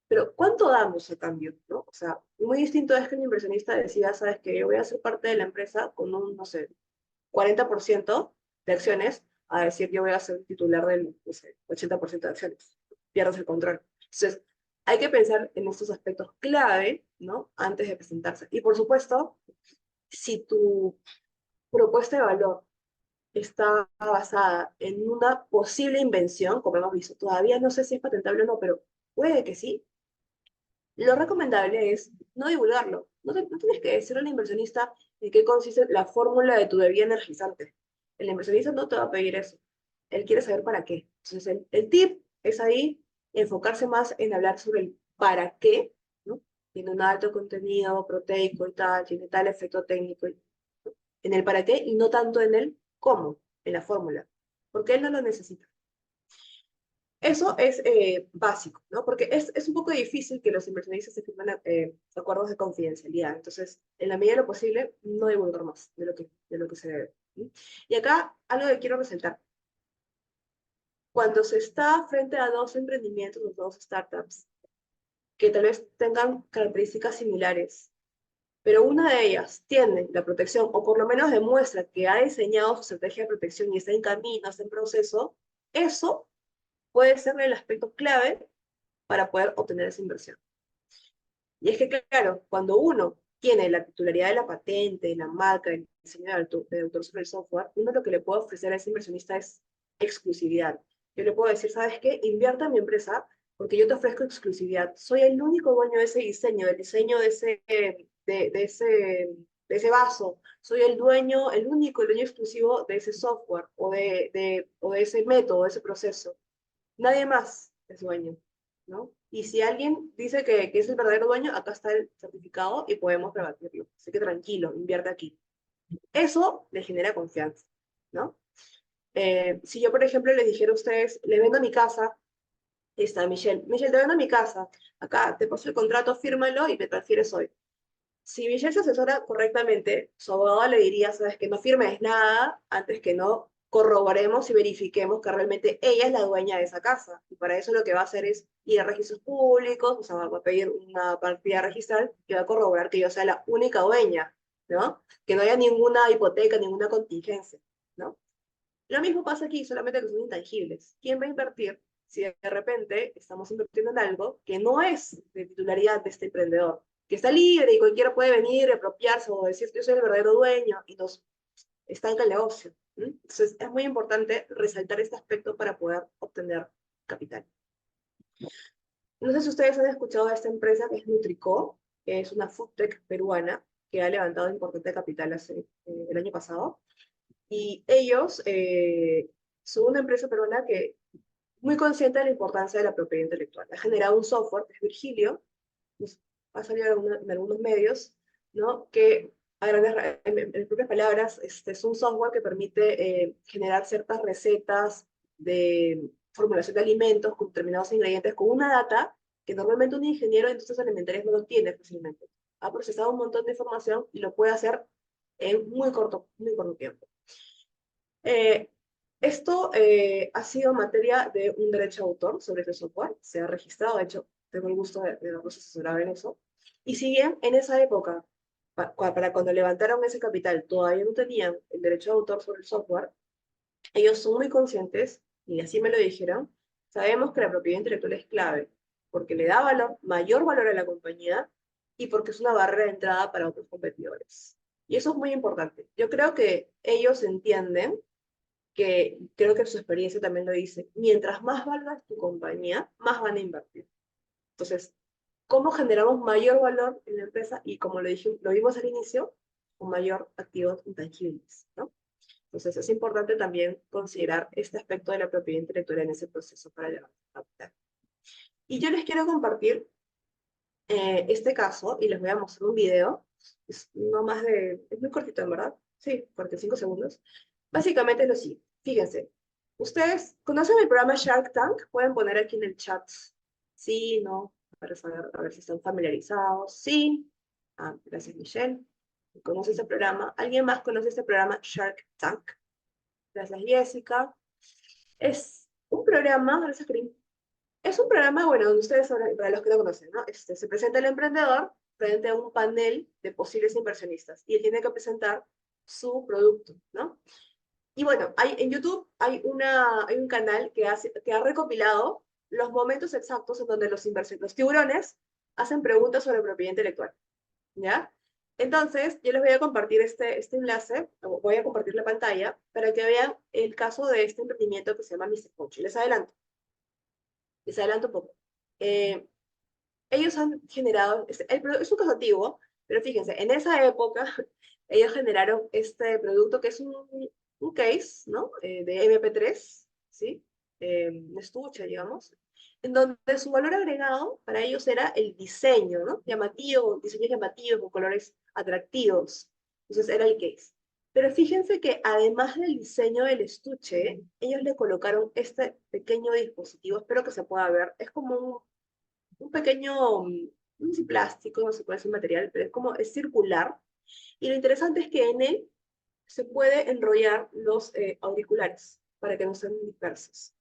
pero ¿cuánto damos a cambio? ¿No? O sea, muy distinto es que el inversionista decida, sabes que yo voy a ser parte de la empresa con un, no sé, 40% de acciones, a decir yo voy a ser titular del, no sé, 80% de acciones. Pierdes el control. Entonces, hay que pensar en estos aspectos clave, ¿no? Antes de presentarse. Y por supuesto, si tu propuesta de valor está basada en una posible invención, como hemos visto, todavía no sé si es patentable o no, pero puede que sí, lo recomendable es no divulgarlo. No tienes que decirle al inversionista en qué consiste la fórmula de tu bebida energizante. El inversionista no te va a pedir eso. Él quiere saber para qué. Entonces, el tip es ahí enfocarse más en hablar sobre el para qué, ¿no? Tiene un alto contenido proteico y tal, tiene tal efecto técnico, en el para qué y no tanto en el cómo, en la fórmula, porque él no lo necesita. Eso es básico, ¿no? Porque es un poco difícil que los inversionistas se firmen acuerdos de confidencialidad. Entonces, en la medida de lo posible, no divulgar más de lo que se debe. ¿Sí? Y acá, algo que quiero resaltar. Cuando se está frente a dos emprendimientos, o dos startups, que tal vez tengan características similares, pero una de ellas tiene la protección, o por lo menos demuestra que ha diseñado su estrategia de protección y está en camino, está en proceso, eso puede ser el aspecto clave para poder obtener esa inversión. Y es que, claro, cuando uno tiene la titularidad de la patente, de la marca, del diseño de autor sobre el software, uno lo que le puede ofrecer a ese inversionista es exclusividad. Yo le puedo decir, ¿sabes qué? Invierta en mi empresa porque yo te ofrezco exclusividad. Soy el único dueño de ese diseño, del diseño de ese vaso. Soy el dueño, el único, el dueño exclusivo de ese software o de ese método, de ese proceso. Nadie más es dueño, ¿no? Y si alguien dice que es el verdadero dueño, acá está el certificado y podemos rebatirlo. Así que tranquilo, invierte aquí. Eso le genera confianza, ¿no? Si yo, por ejemplo, les dijera a ustedes, le vendo mi casa, está Michelle, Michelle, te vendo mi casa, acá te paso el contrato, fírmalo y me transfieres hoy. Si Michelle se asesora correctamente, su abogado le diría, sabes que no firmes nada antes que no corroboremos y verifiquemos que realmente ella es la dueña de esa casa. Y para eso lo que va a hacer es ir a registros públicos, o sea, va a pedir una partida registral que va a corroborar que yo sea la única dueña, ¿no? Que no haya ninguna hipoteca, ninguna contingencia, ¿no? Lo mismo pasa aquí, solamente que son intangibles. ¿Quién va a invertir si de repente estamos invirtiendo en algo que no es de titularidad de este emprendedor? Que está libre y cualquiera puede venir, apropiarse o decir yo soy el verdadero dueño y nos estanca el negocio. ¿Mm? Entonces es muy importante resaltar este aspecto para poder obtener capital. No sé si ustedes han escuchado de esta empresa que es Nutrico, que es una food tech peruana que ha levantado importante capital el año pasado. Y ellos son una empresa peruana que muy consciente de la importancia de la propiedad intelectual. Ha generado un software, que es Virgilio, pues, ha salido en algunos medios, ¿no? Que en propias palabras, es un software que permite generar ciertas recetas de formulación de alimentos con determinados ingredientes con una data que normalmente un ingeniero de industrias alimentarias no lo tiene fácilmente. Ha procesado un montón de información y lo puede hacer en muy corto tiempo. Eh, Esto ha sido materia de un derecho de autor sobre este software, se ha registrado, de hecho, tengo el gusto de haberlos asesorado en eso. Y si bien en esa época, para cuando levantaron ese capital, todavía no tenían el derecho de autor sobre el software, ellos son muy conscientes, y así me lo dijeron, sabemos que la propiedad intelectual es clave, porque le da valor, mayor valor a la compañía y porque es una barrera de entrada para otros competidores. Y eso es muy importante. Yo creo que ellos entienden que creo que su experiencia también lo dice, mientras más valga tu compañía, más van a invertir. Entonces, ¿cómo generamos mayor valor en la empresa? Y como lo vimos al inicio, con mayor activos intangibles, ¿no? Entonces, es importante también considerar este aspecto de la propiedad intelectual en ese proceso para llegar a capital. Y yo les quiero compartir este caso y les voy a mostrar un video. Es muy cortito, en verdad. Sí, 45 segundos. Básicamente es lo siguiente. Fíjense, ustedes conocen el programa Shark Tank, pueden poner aquí en el chat sí, no, para saber a ver si están familiarizados. Sí, gracias Michelle. ¿Conoce ese programa? ¿Alguien más conoce este programa Shark Tank? Gracias Jessica. Es un programa, gracias Karim. Es un programa, bueno, donde ustedes, para los que lo conocen, ¿no? Se presenta el emprendedor frente a un panel de posibles inversionistas y él tiene que presentar su producto, ¿no? Y bueno, en YouTube hay un canal que ha recopilado los momentos exactos en donde los tiburones hacen preguntas sobre propiedad intelectual, ¿ya? Entonces, yo les voy a compartir este enlace, voy a compartir la pantalla, para que vean el caso de este emprendimiento que se llama Mr. Pocho. Les adelanto un poco. Ellos han generado, es un caso antiguo, pero fíjense, en esa época ellos generaron este producto que es un case, ¿no? De MP3, ¿sí? Un estuche, digamos, en donde su valor agregado para ellos era el diseño, ¿no? Llamativo, diseños llamativos, con colores atractivos. Entonces era el case. Pero fíjense que además del diseño del estuche, ellos le colocaron este pequeño dispositivo, espero que se pueda ver, es como un pequeño, no sé si plástico, no sé cuál es el material, pero es circular. Y lo interesante es que en él se puede enrollar los auriculares para que no sean dispersos.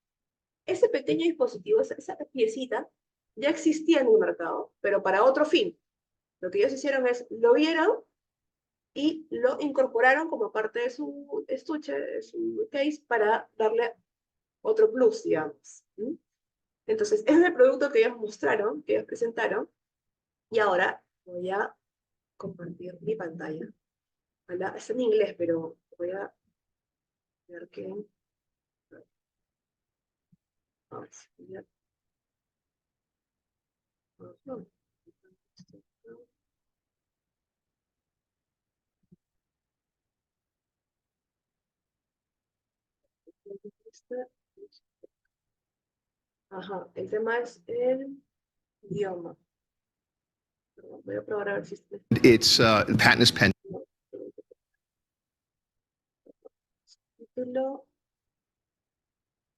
Ese pequeño dispositivo, esa piecita, ya existía en el mercado, pero para otro fin. Lo que ellos hicieron es, lo vieron y lo incorporaron como parte de su estuche, de su case, para darle otro plus, digamos. Entonces, ese es el producto que ellos mostraron, que ellos presentaron, y ahora voy a compartir mi pantalla. Está en inglés, pero voy a ver que... A ver si voy a... No. Ajá, el tema es el idioma. Voy a probar a ver si está... Its patent is pending.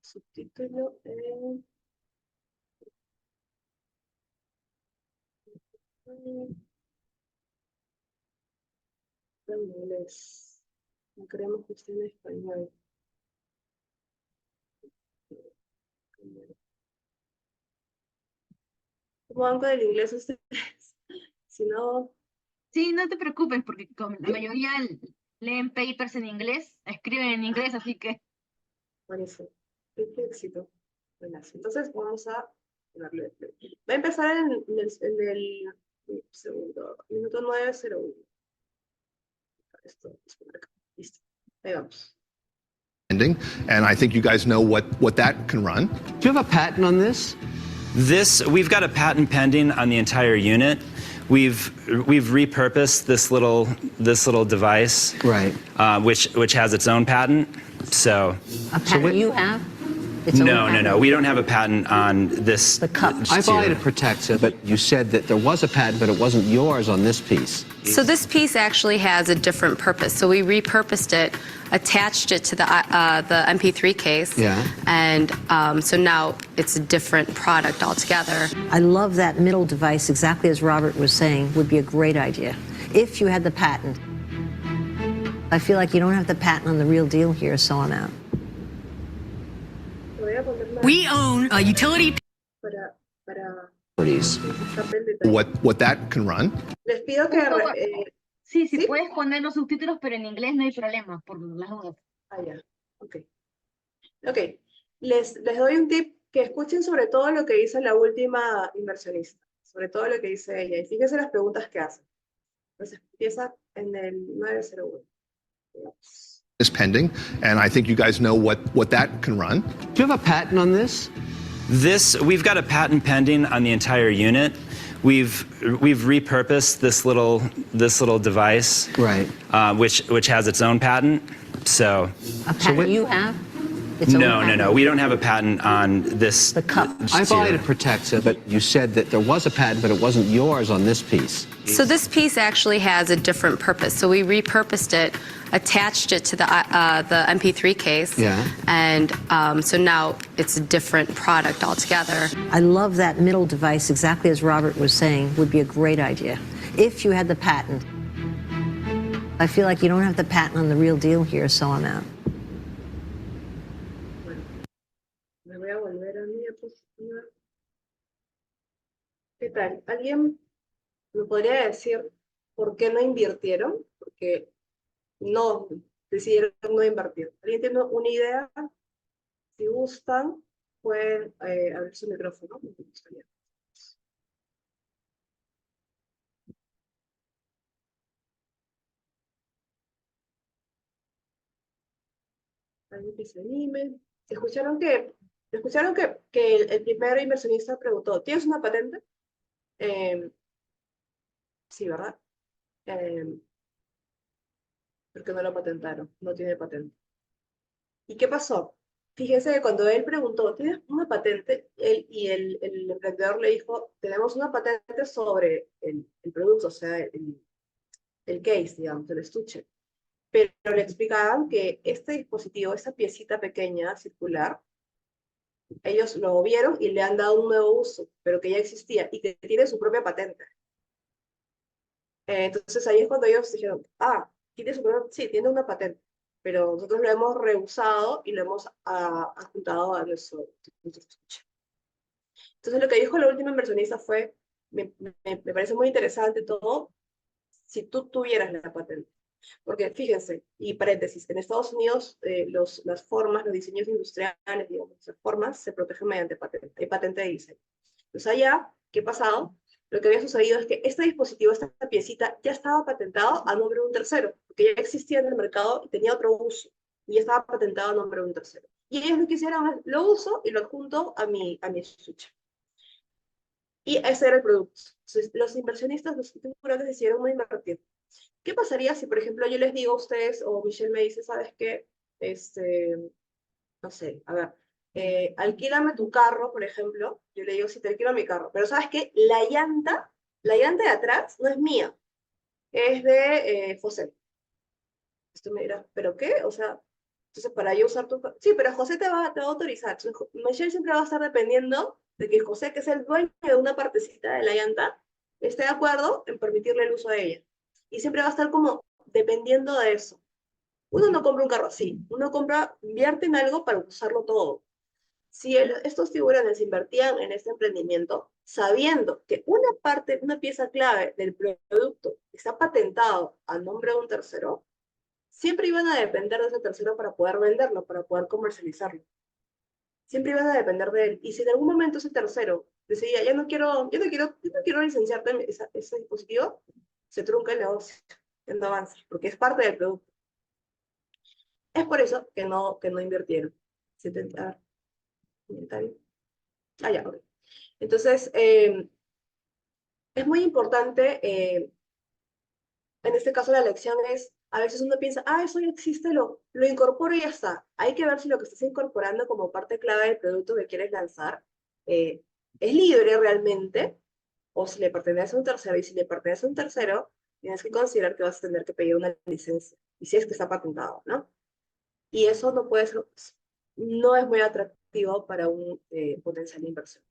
Subtítulo en... inglés. No queremos que esté en español. ¿Cómo van con el inglés ustedes? Si no... Sí, no te preocupes, porque la mayoría leen papers en inglés, escriben en inglés, así que... Buenísimo. Qué éxito. Buenas. Entonces vamos a darle play. Va a empezar en el segundo, minuto 9:01. Esto es por acá. Listo. Ahí vamos. And I think you guys know what that can run. Do you have a patent on this? We've got a patent pending on the entire unit. We've repurposed this little device, Right. Which has its own patent. So A patent you have? Its own patent? no. We don't have a patent on this. The cup. I buy it, it protects it, but you said that there was a patent, but it wasn't yours on this piece. So this piece actually has a different purpose. So we repurposed it, attached it to the MP3 case. Yeah. And so now it's a different product altogether. I love that middle device, exactly as Robert was saying, would be a great idea, if you had the patent. I feel like you don't have the patent on the real deal here, so I'm out. We own a utility. para Properties. estar del detalle. what that can run. Les pido que... Sí, sí, ¿sí? puedes poner los subtítulos, pero en inglés no hay problema, por las dudas. Ah, ya. Ok. Ok. Les doy un tip que escuchen sobre todo lo que dice la última inversionista, sobre todo lo que dice ella, y fíjense las preguntas que hace. Entonces empieza en el 901. Digamos. Is pending, and I think you guys know what that can run. Do you have a patent on this? We've got a patent pending on the entire unit. We've repurposed this little device, Right. which has its own patent. So A patent you have? Its own no. patent? We don't have a patent on this. The cup. I buy it protects it, but you said that there was a patent, but it wasn't yours on this piece. So this piece actually has a different purpose. So we repurposed it, attached it to the MP3 case. Yeah. And so now it's a different product altogether. I love that middle device, exactly as Robert was saying, would be a great idea. If you had the patent. I feel like you don't have the patent on the real deal here, so I'm out. Me voy a volver a mi diapositiva. ¿Qué tal? ¿Alguien me podría decir por qué no invirtieron? Porque no decidieron no invertir. ¿Alguien tiene una idea? Si gustan, pueden abrir su micrófono. Me gustaría. Alguien que se anime. ¿Escucharon que el primer inversionista preguntó, ¿tienes una patente? Sí, ¿verdad? Porque no lo patentaron, no tiene patente. ¿Y qué pasó? Fíjense que cuando él preguntó, ¿tienes una patente? El emprendedor le dijo, tenemos una patente sobre el producto, o sea, el case, digamos, el estuche. Pero le explicaban que este dispositivo, esta piecita pequeña, circular, ellos lo vieron y le han dado un nuevo uso, pero que ya existía y que tiene su propia patente. Entonces ahí es cuando ellos dijeron, sí, tiene una patente, pero nosotros lo hemos reusado y lo hemos adjuntado a nuestro estuche. Entonces lo que dijo la última inversionista fue, me parece muy interesante todo, si tú tuvieras la patente. Porque fíjense, y paréntesis, en Estados Unidos las formas, los diseños industriales, digamos, las formas se protegen mediante patente, hay patente de diseño. Entonces allá, ¿qué ha pasado? Lo que había sucedido es que este dispositivo, esta piecita, ya estaba patentado a nombre de un tercero, porque ya existía en el mercado y tenía otro uso, y ya estaba patentado a nombre de un tercero. Y ellos lo que hicieron es, lo uso y lo adjunto a mi estuche. Y ese era el producto. Entonces, los inversionistas, los tiburones decidieron no invertir. ¿Qué pasaría si, por ejemplo, yo les digo a ustedes, o Michelle me dice, ¿sabes qué? No sé, a ver, alquílame tu carro, por ejemplo. Yo le digo, sí, te alquilo mi carro. Pero ¿sabes qué? La llanta de atrás no es mía, es de José. Esto me dirá, ¿pero qué? O sea, entonces para yo usar tu carro. Sí, pero José te va a autorizar. Entonces, Michelle siempre va a estar dependiendo de que José, que es el dueño de una partecita de la llanta, esté de acuerdo en permitirle el uso de ella. Y siempre va a estar como dependiendo de eso. Uno no compra un carro así, uno invierte en algo para usarlo todo. Si estos tiburones invertían en este emprendimiento, sabiendo que una pieza clave del producto está patentado a nombre de un tercero, siempre iban a depender de ese tercero para poder venderlo, para poder comercializarlo. Siempre iban a depender de él. Y si en algún momento ese tercero decía, yo no quiero licenciarte ese dispositivo, se trunca el negocio, no avanza, porque es parte del producto. Es por eso que no invirtieron. Ya, ok. Entonces, es muy importante, en este caso la lección es, a veces uno piensa, eso ya existe, lo incorporo y ya está. Hay que ver si lo que estás incorporando como parte clave del producto que quieres lanzar es libre realmente, o si le pertenece a un tercero, y si le pertenece a un tercero, tienes que considerar que vas a tener que pedir una licencia, y si es que está patentado, ¿no? Y eso no es muy atractivo para un potencial inversor.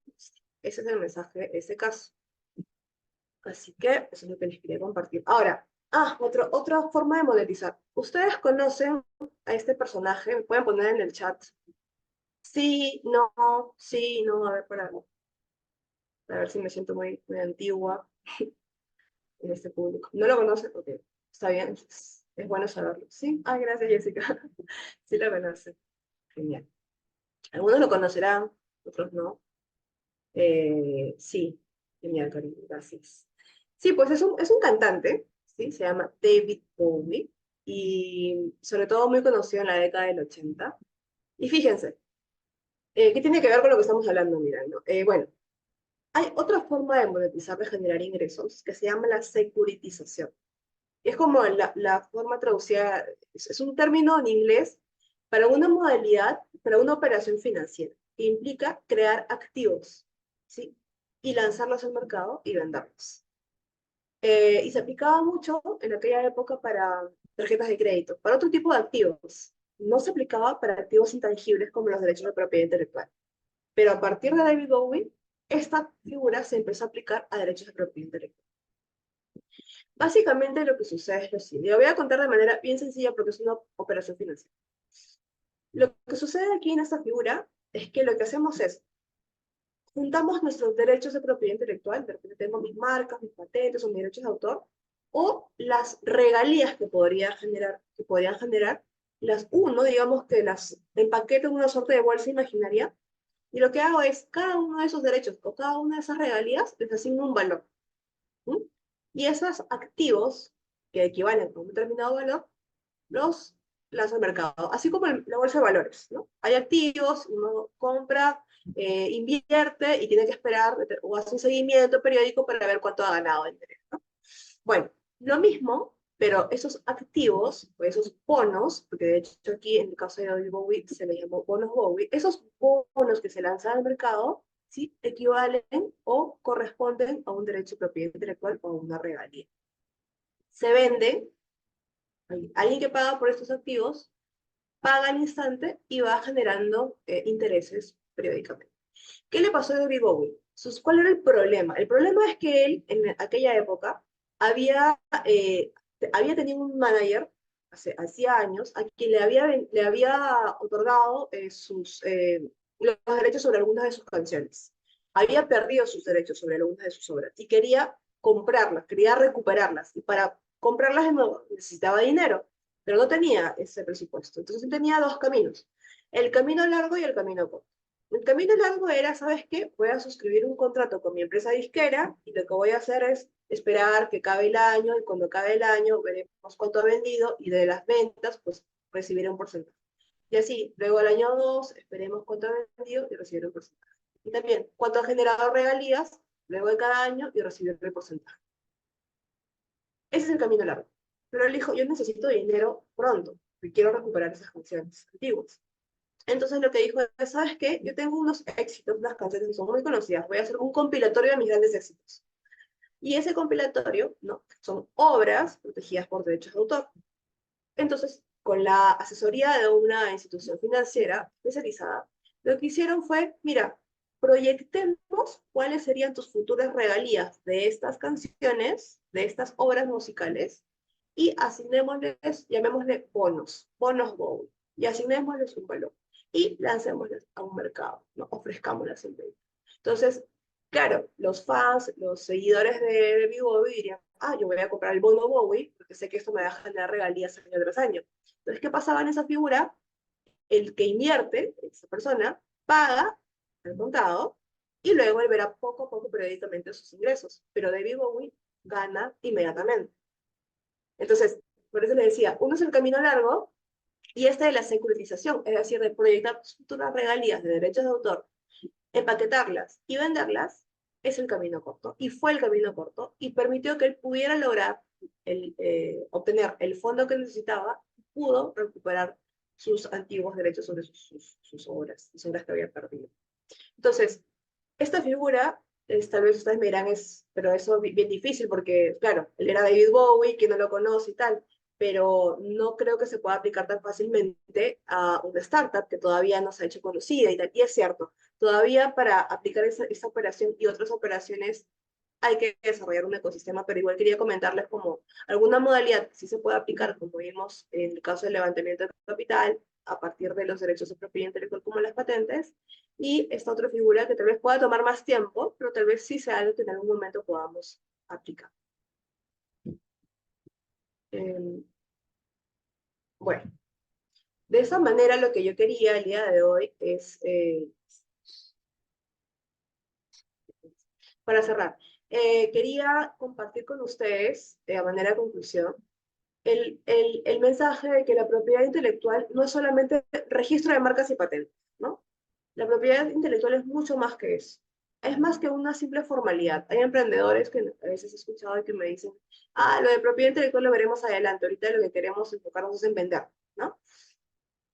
Ese es el mensaje de este caso. Así que eso es lo que les quería compartir. Ahora, otra forma de monetizar. Ustedes conocen a este personaje, me pueden poner en el chat sí, no, a ver, para ver si me siento muy antigua en este público. ¿No lo conoce? Ok, está bien, es bueno saberlo. Sí, gracias Jessica. Sí lo conoce. Genial. Algunos lo conocerán, otros no. Sí, genial, Karin, gracias. Sí, pues es un cantante, ¿sí? Se llama David Bowie y sobre todo muy conocido en la década del 80. Y fíjense, ¿qué tiene que ver con lo que estamos hablando, mira, ¿no? Bueno, hay otra forma de monetizar, de generar ingresos, que se llama la securitización. Es como la forma traducida, es un término en inglés para una modalidad, para una operación financiera, que implica crear activos, ¿sí? Y lanzarlos al mercado y venderlos. Y se aplicaba mucho en aquella época para tarjetas de crédito, para otro tipo de activos. No se aplicaba para activos intangibles como los derechos de propiedad intelectual. Pero a partir de David Bowie, esta figura se empezó a aplicar a derechos de propiedad intelectual. Básicamente lo que sucede es lo siguiente. Lo voy a contar de manera bien sencilla porque es una operación financiera. Lo que sucede aquí en esta figura es que lo que hacemos es, juntamos nuestros derechos de propiedad intelectual, de repente tengo mis marcas, mis patentes o mis derechos de autor, o las regalías que podrían generar, las uno, digamos que las empaqueto en una suerte de bolsa imaginaria, y lo que hago es, cada uno de esos derechos o cada una de esas regalías les asigno un valor. ¿Mm? Y esos activos, que equivalen a un determinado valor, los lanza al mercado, así como la bolsa de valores, ¿no? Hay activos, uno compra, invierte y tiene que esperar o hace un seguimiento periódico para ver cuánto ha ganado el interés, ¿no? Bueno, lo mismo, pero esos activos, o esos bonos, porque de hecho aquí en el caso de David Bowie se le llamó bonos Bowie, esos bonos que se lanzan al mercado, ¿sí? Equivalen o corresponden a un derecho de propiedad intelectual o a una regalía. Se venden, alguien que paga por estos activos, paga al instante y va generando intereses periódicamente. ¿Qué le pasó a David Bowie? ¿Cuál era el problema? El problema es que él, en aquella época, había, eh, había tenido un manager, hacía años, a quien le había otorgado los derechos sobre algunas de sus canciones. Había perdido sus derechos sobre algunas de sus obras y quería comprarlas, quería recuperarlas. Y para comprarlas de nuevo necesitaba dinero, pero no tenía ese presupuesto. Entonces él tenía dos caminos, el camino largo y el camino corto. El camino largo era, ¿sabes qué? Voy a suscribir un contrato con mi empresa disquera y lo que voy a hacer es esperar que acabe el año y cuando acabe el año veremos cuánto ha vendido y de las ventas pues recibiré un porcentaje. Y así, luego al año 2 esperemos cuánto ha vendido y recibiré un porcentaje. Y también cuánto ha generado regalías luego de cada año y recibiré el porcentaje. Ese es el camino largo. Pero él dijo, yo necesito dinero pronto y quiero recuperar esas canciones antiguas. Entonces lo que dijo es, ¿sabes qué? Yo tengo unos éxitos, unas canciones que son muy conocidas, voy a hacer un compilatorio de mis grandes éxitos. Y ese compilatorio, ¿no? Son obras protegidas por derechos de autor. Entonces, con la asesoría de una institución financiera especializada, lo que hicieron fue, mira, proyectemos cuáles serían tus futuras regalías de estas canciones, de estas obras musicales, y asignémosles, llamémosle bonos Bowie, y asignémosles un valor y lancémoslas a un mercado, ¿no? Ofrezcámoslas en venta. Entonces, claro, los fans, los seguidores de David Bowie dirían, yo voy a comprar el bono Bowie porque sé que esto me va a generar regalías año tras año. Entonces, ¿qué pasaba en esa figura? El que invierte, esa persona, paga al contado y luego él verá poco a poco periódicamente sus ingresos. Pero David Bowie gana inmediatamente. Entonces, por eso les decía, uno es el camino largo y este de la securitización, es decir, de proyectar futuras regalías de derechos de autor, empaquetarlas y venderlas, es el camino corto. Y fue el camino corto y permitió que él pudiera lograr obtener el fondo que necesitaba y pudo recuperar sus antiguos derechos sobre sus obras, las obras que había perdido. Entonces, esta figura, tal vez ustedes me dirán, pero eso es bien difícil porque, claro, él era David Bowie, que no lo conoce y tal, pero no creo que se pueda aplicar tan fácilmente a una startup que todavía no se ha hecho conocida y tal. Y es cierto, todavía para aplicar esa operación y otras operaciones hay que desarrollar un ecosistema, pero igual quería comentarles como alguna modalidad que sí se puede aplicar, como vimos en el caso del levantamiento de capital, a partir de los derechos de propiedad intelectual como las patentes, y esta otra figura que tal vez pueda tomar más tiempo, pero tal vez sí sea algo que en algún momento podamos aplicar. Bueno, de esa manera lo que yo quería el día de hoy es, para cerrar, quería compartir con ustedes, de manera de conclusión, el mensaje de que la propiedad intelectual no es solamente registro de marcas y patentes, ¿no? La propiedad intelectual es mucho más que eso. Es más que una simple formalidad. Hay emprendedores que a veces he escuchado que me dicen, lo de propiedad intelectual lo veremos adelante, ahorita lo que queremos enfocarnos es en vender, ¿no?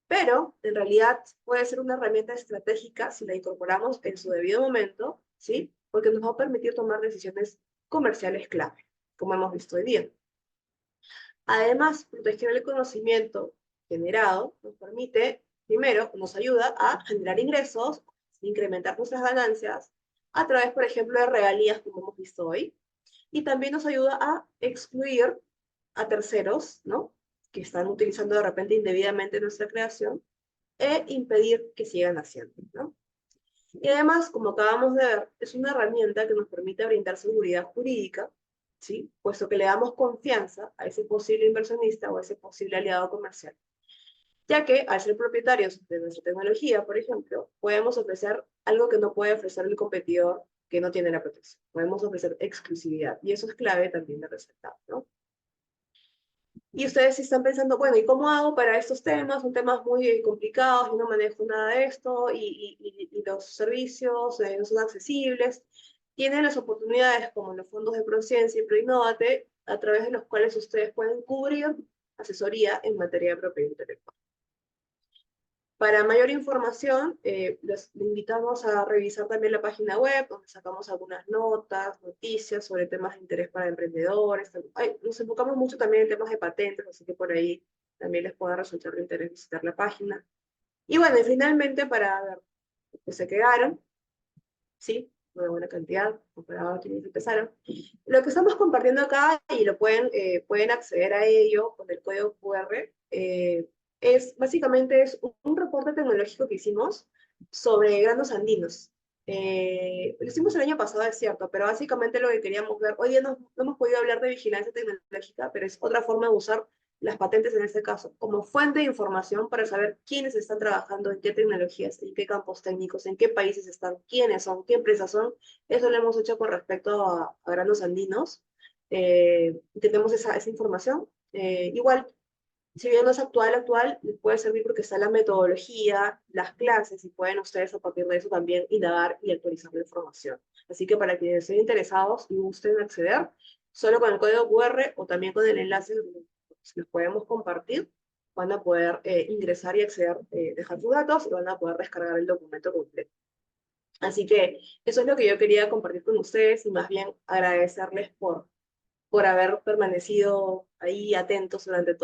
Pero, en realidad, puede ser una herramienta estratégica si la incorporamos en su debido momento, ¿sí? Porque nos va a permitir tomar decisiones comerciales clave, como hemos visto hoy día. Además, proteger el conocimiento generado nos permite, primero, nos ayuda a generar ingresos, incrementar nuestras ganancias, a través, por ejemplo, de regalías, como hemos visto hoy, y también nos ayuda a excluir a terceros, ¿no?, que están utilizando de repente indebidamente nuestra creación, e impedir que sigan haciendo, ¿no? Y además, como acabamos de ver, es una herramienta que nos permite brindar seguridad jurídica, ¿sí?, puesto que le damos confianza a ese posible inversionista o a ese posible aliado comercial. Ya que, al ser propietarios de nuestra tecnología, por ejemplo, podemos ofrecer algo que no puede ofrecer el competidor que no tiene la protección. Podemos ofrecer exclusividad, y eso es clave también de resaltar, ¿no? Y ustedes están pensando, bueno, ¿y cómo hago para estos temas? Son temas muy complicados, yo no manejo nada de esto, y los servicios no son accesibles. Tienen las oportunidades como los fondos de Prociencia y Proinnovate, a través de los cuales ustedes pueden cubrir asesoría en materia de propiedad intelectual. Para mayor información, les invitamos a revisar también la página web, donde sacamos algunas notas, noticias sobre temas de interés para emprendedores. Nos enfocamos mucho también en temas de patentes, así que por ahí también les pueda resultar de interés visitar la página. Y bueno, y finalmente, para ver pues se quedaron, ¿sí?, una buena cantidad comparado a quienes empezaron. Lo que estamos compartiendo acá, y lo pueden acceder a ello con el código QR, básicamente es un reporte tecnológico que hicimos sobre granos andinos. Lo hicimos el año pasado, es cierto, pero básicamente lo que queríamos ver, hoy día no hemos podido hablar de vigilancia tecnológica, pero es otra forma de usar las patentes en este caso, como fuente de información para saber quiénes están trabajando en qué tecnologías, en qué campos técnicos, en qué países están, quiénes son, qué empresas son. Eso lo hemos hecho con respecto a granos andinos. Tenemos esa información. Igual, si bien no es actual, les puede servir porque está la metodología, las clases, y pueden ustedes a partir de eso también indagar y actualizar la información. Así que para quienes estén interesados y gusten acceder, solo con el código QR o también con el enlace que les podemos compartir, van a poder ingresar y acceder, dejar sus datos, y van a poder descargar el documento completo. Así que eso es lo que yo quería compartir con ustedes, y más bien agradecerles por haber permanecido ahí atentos durante todo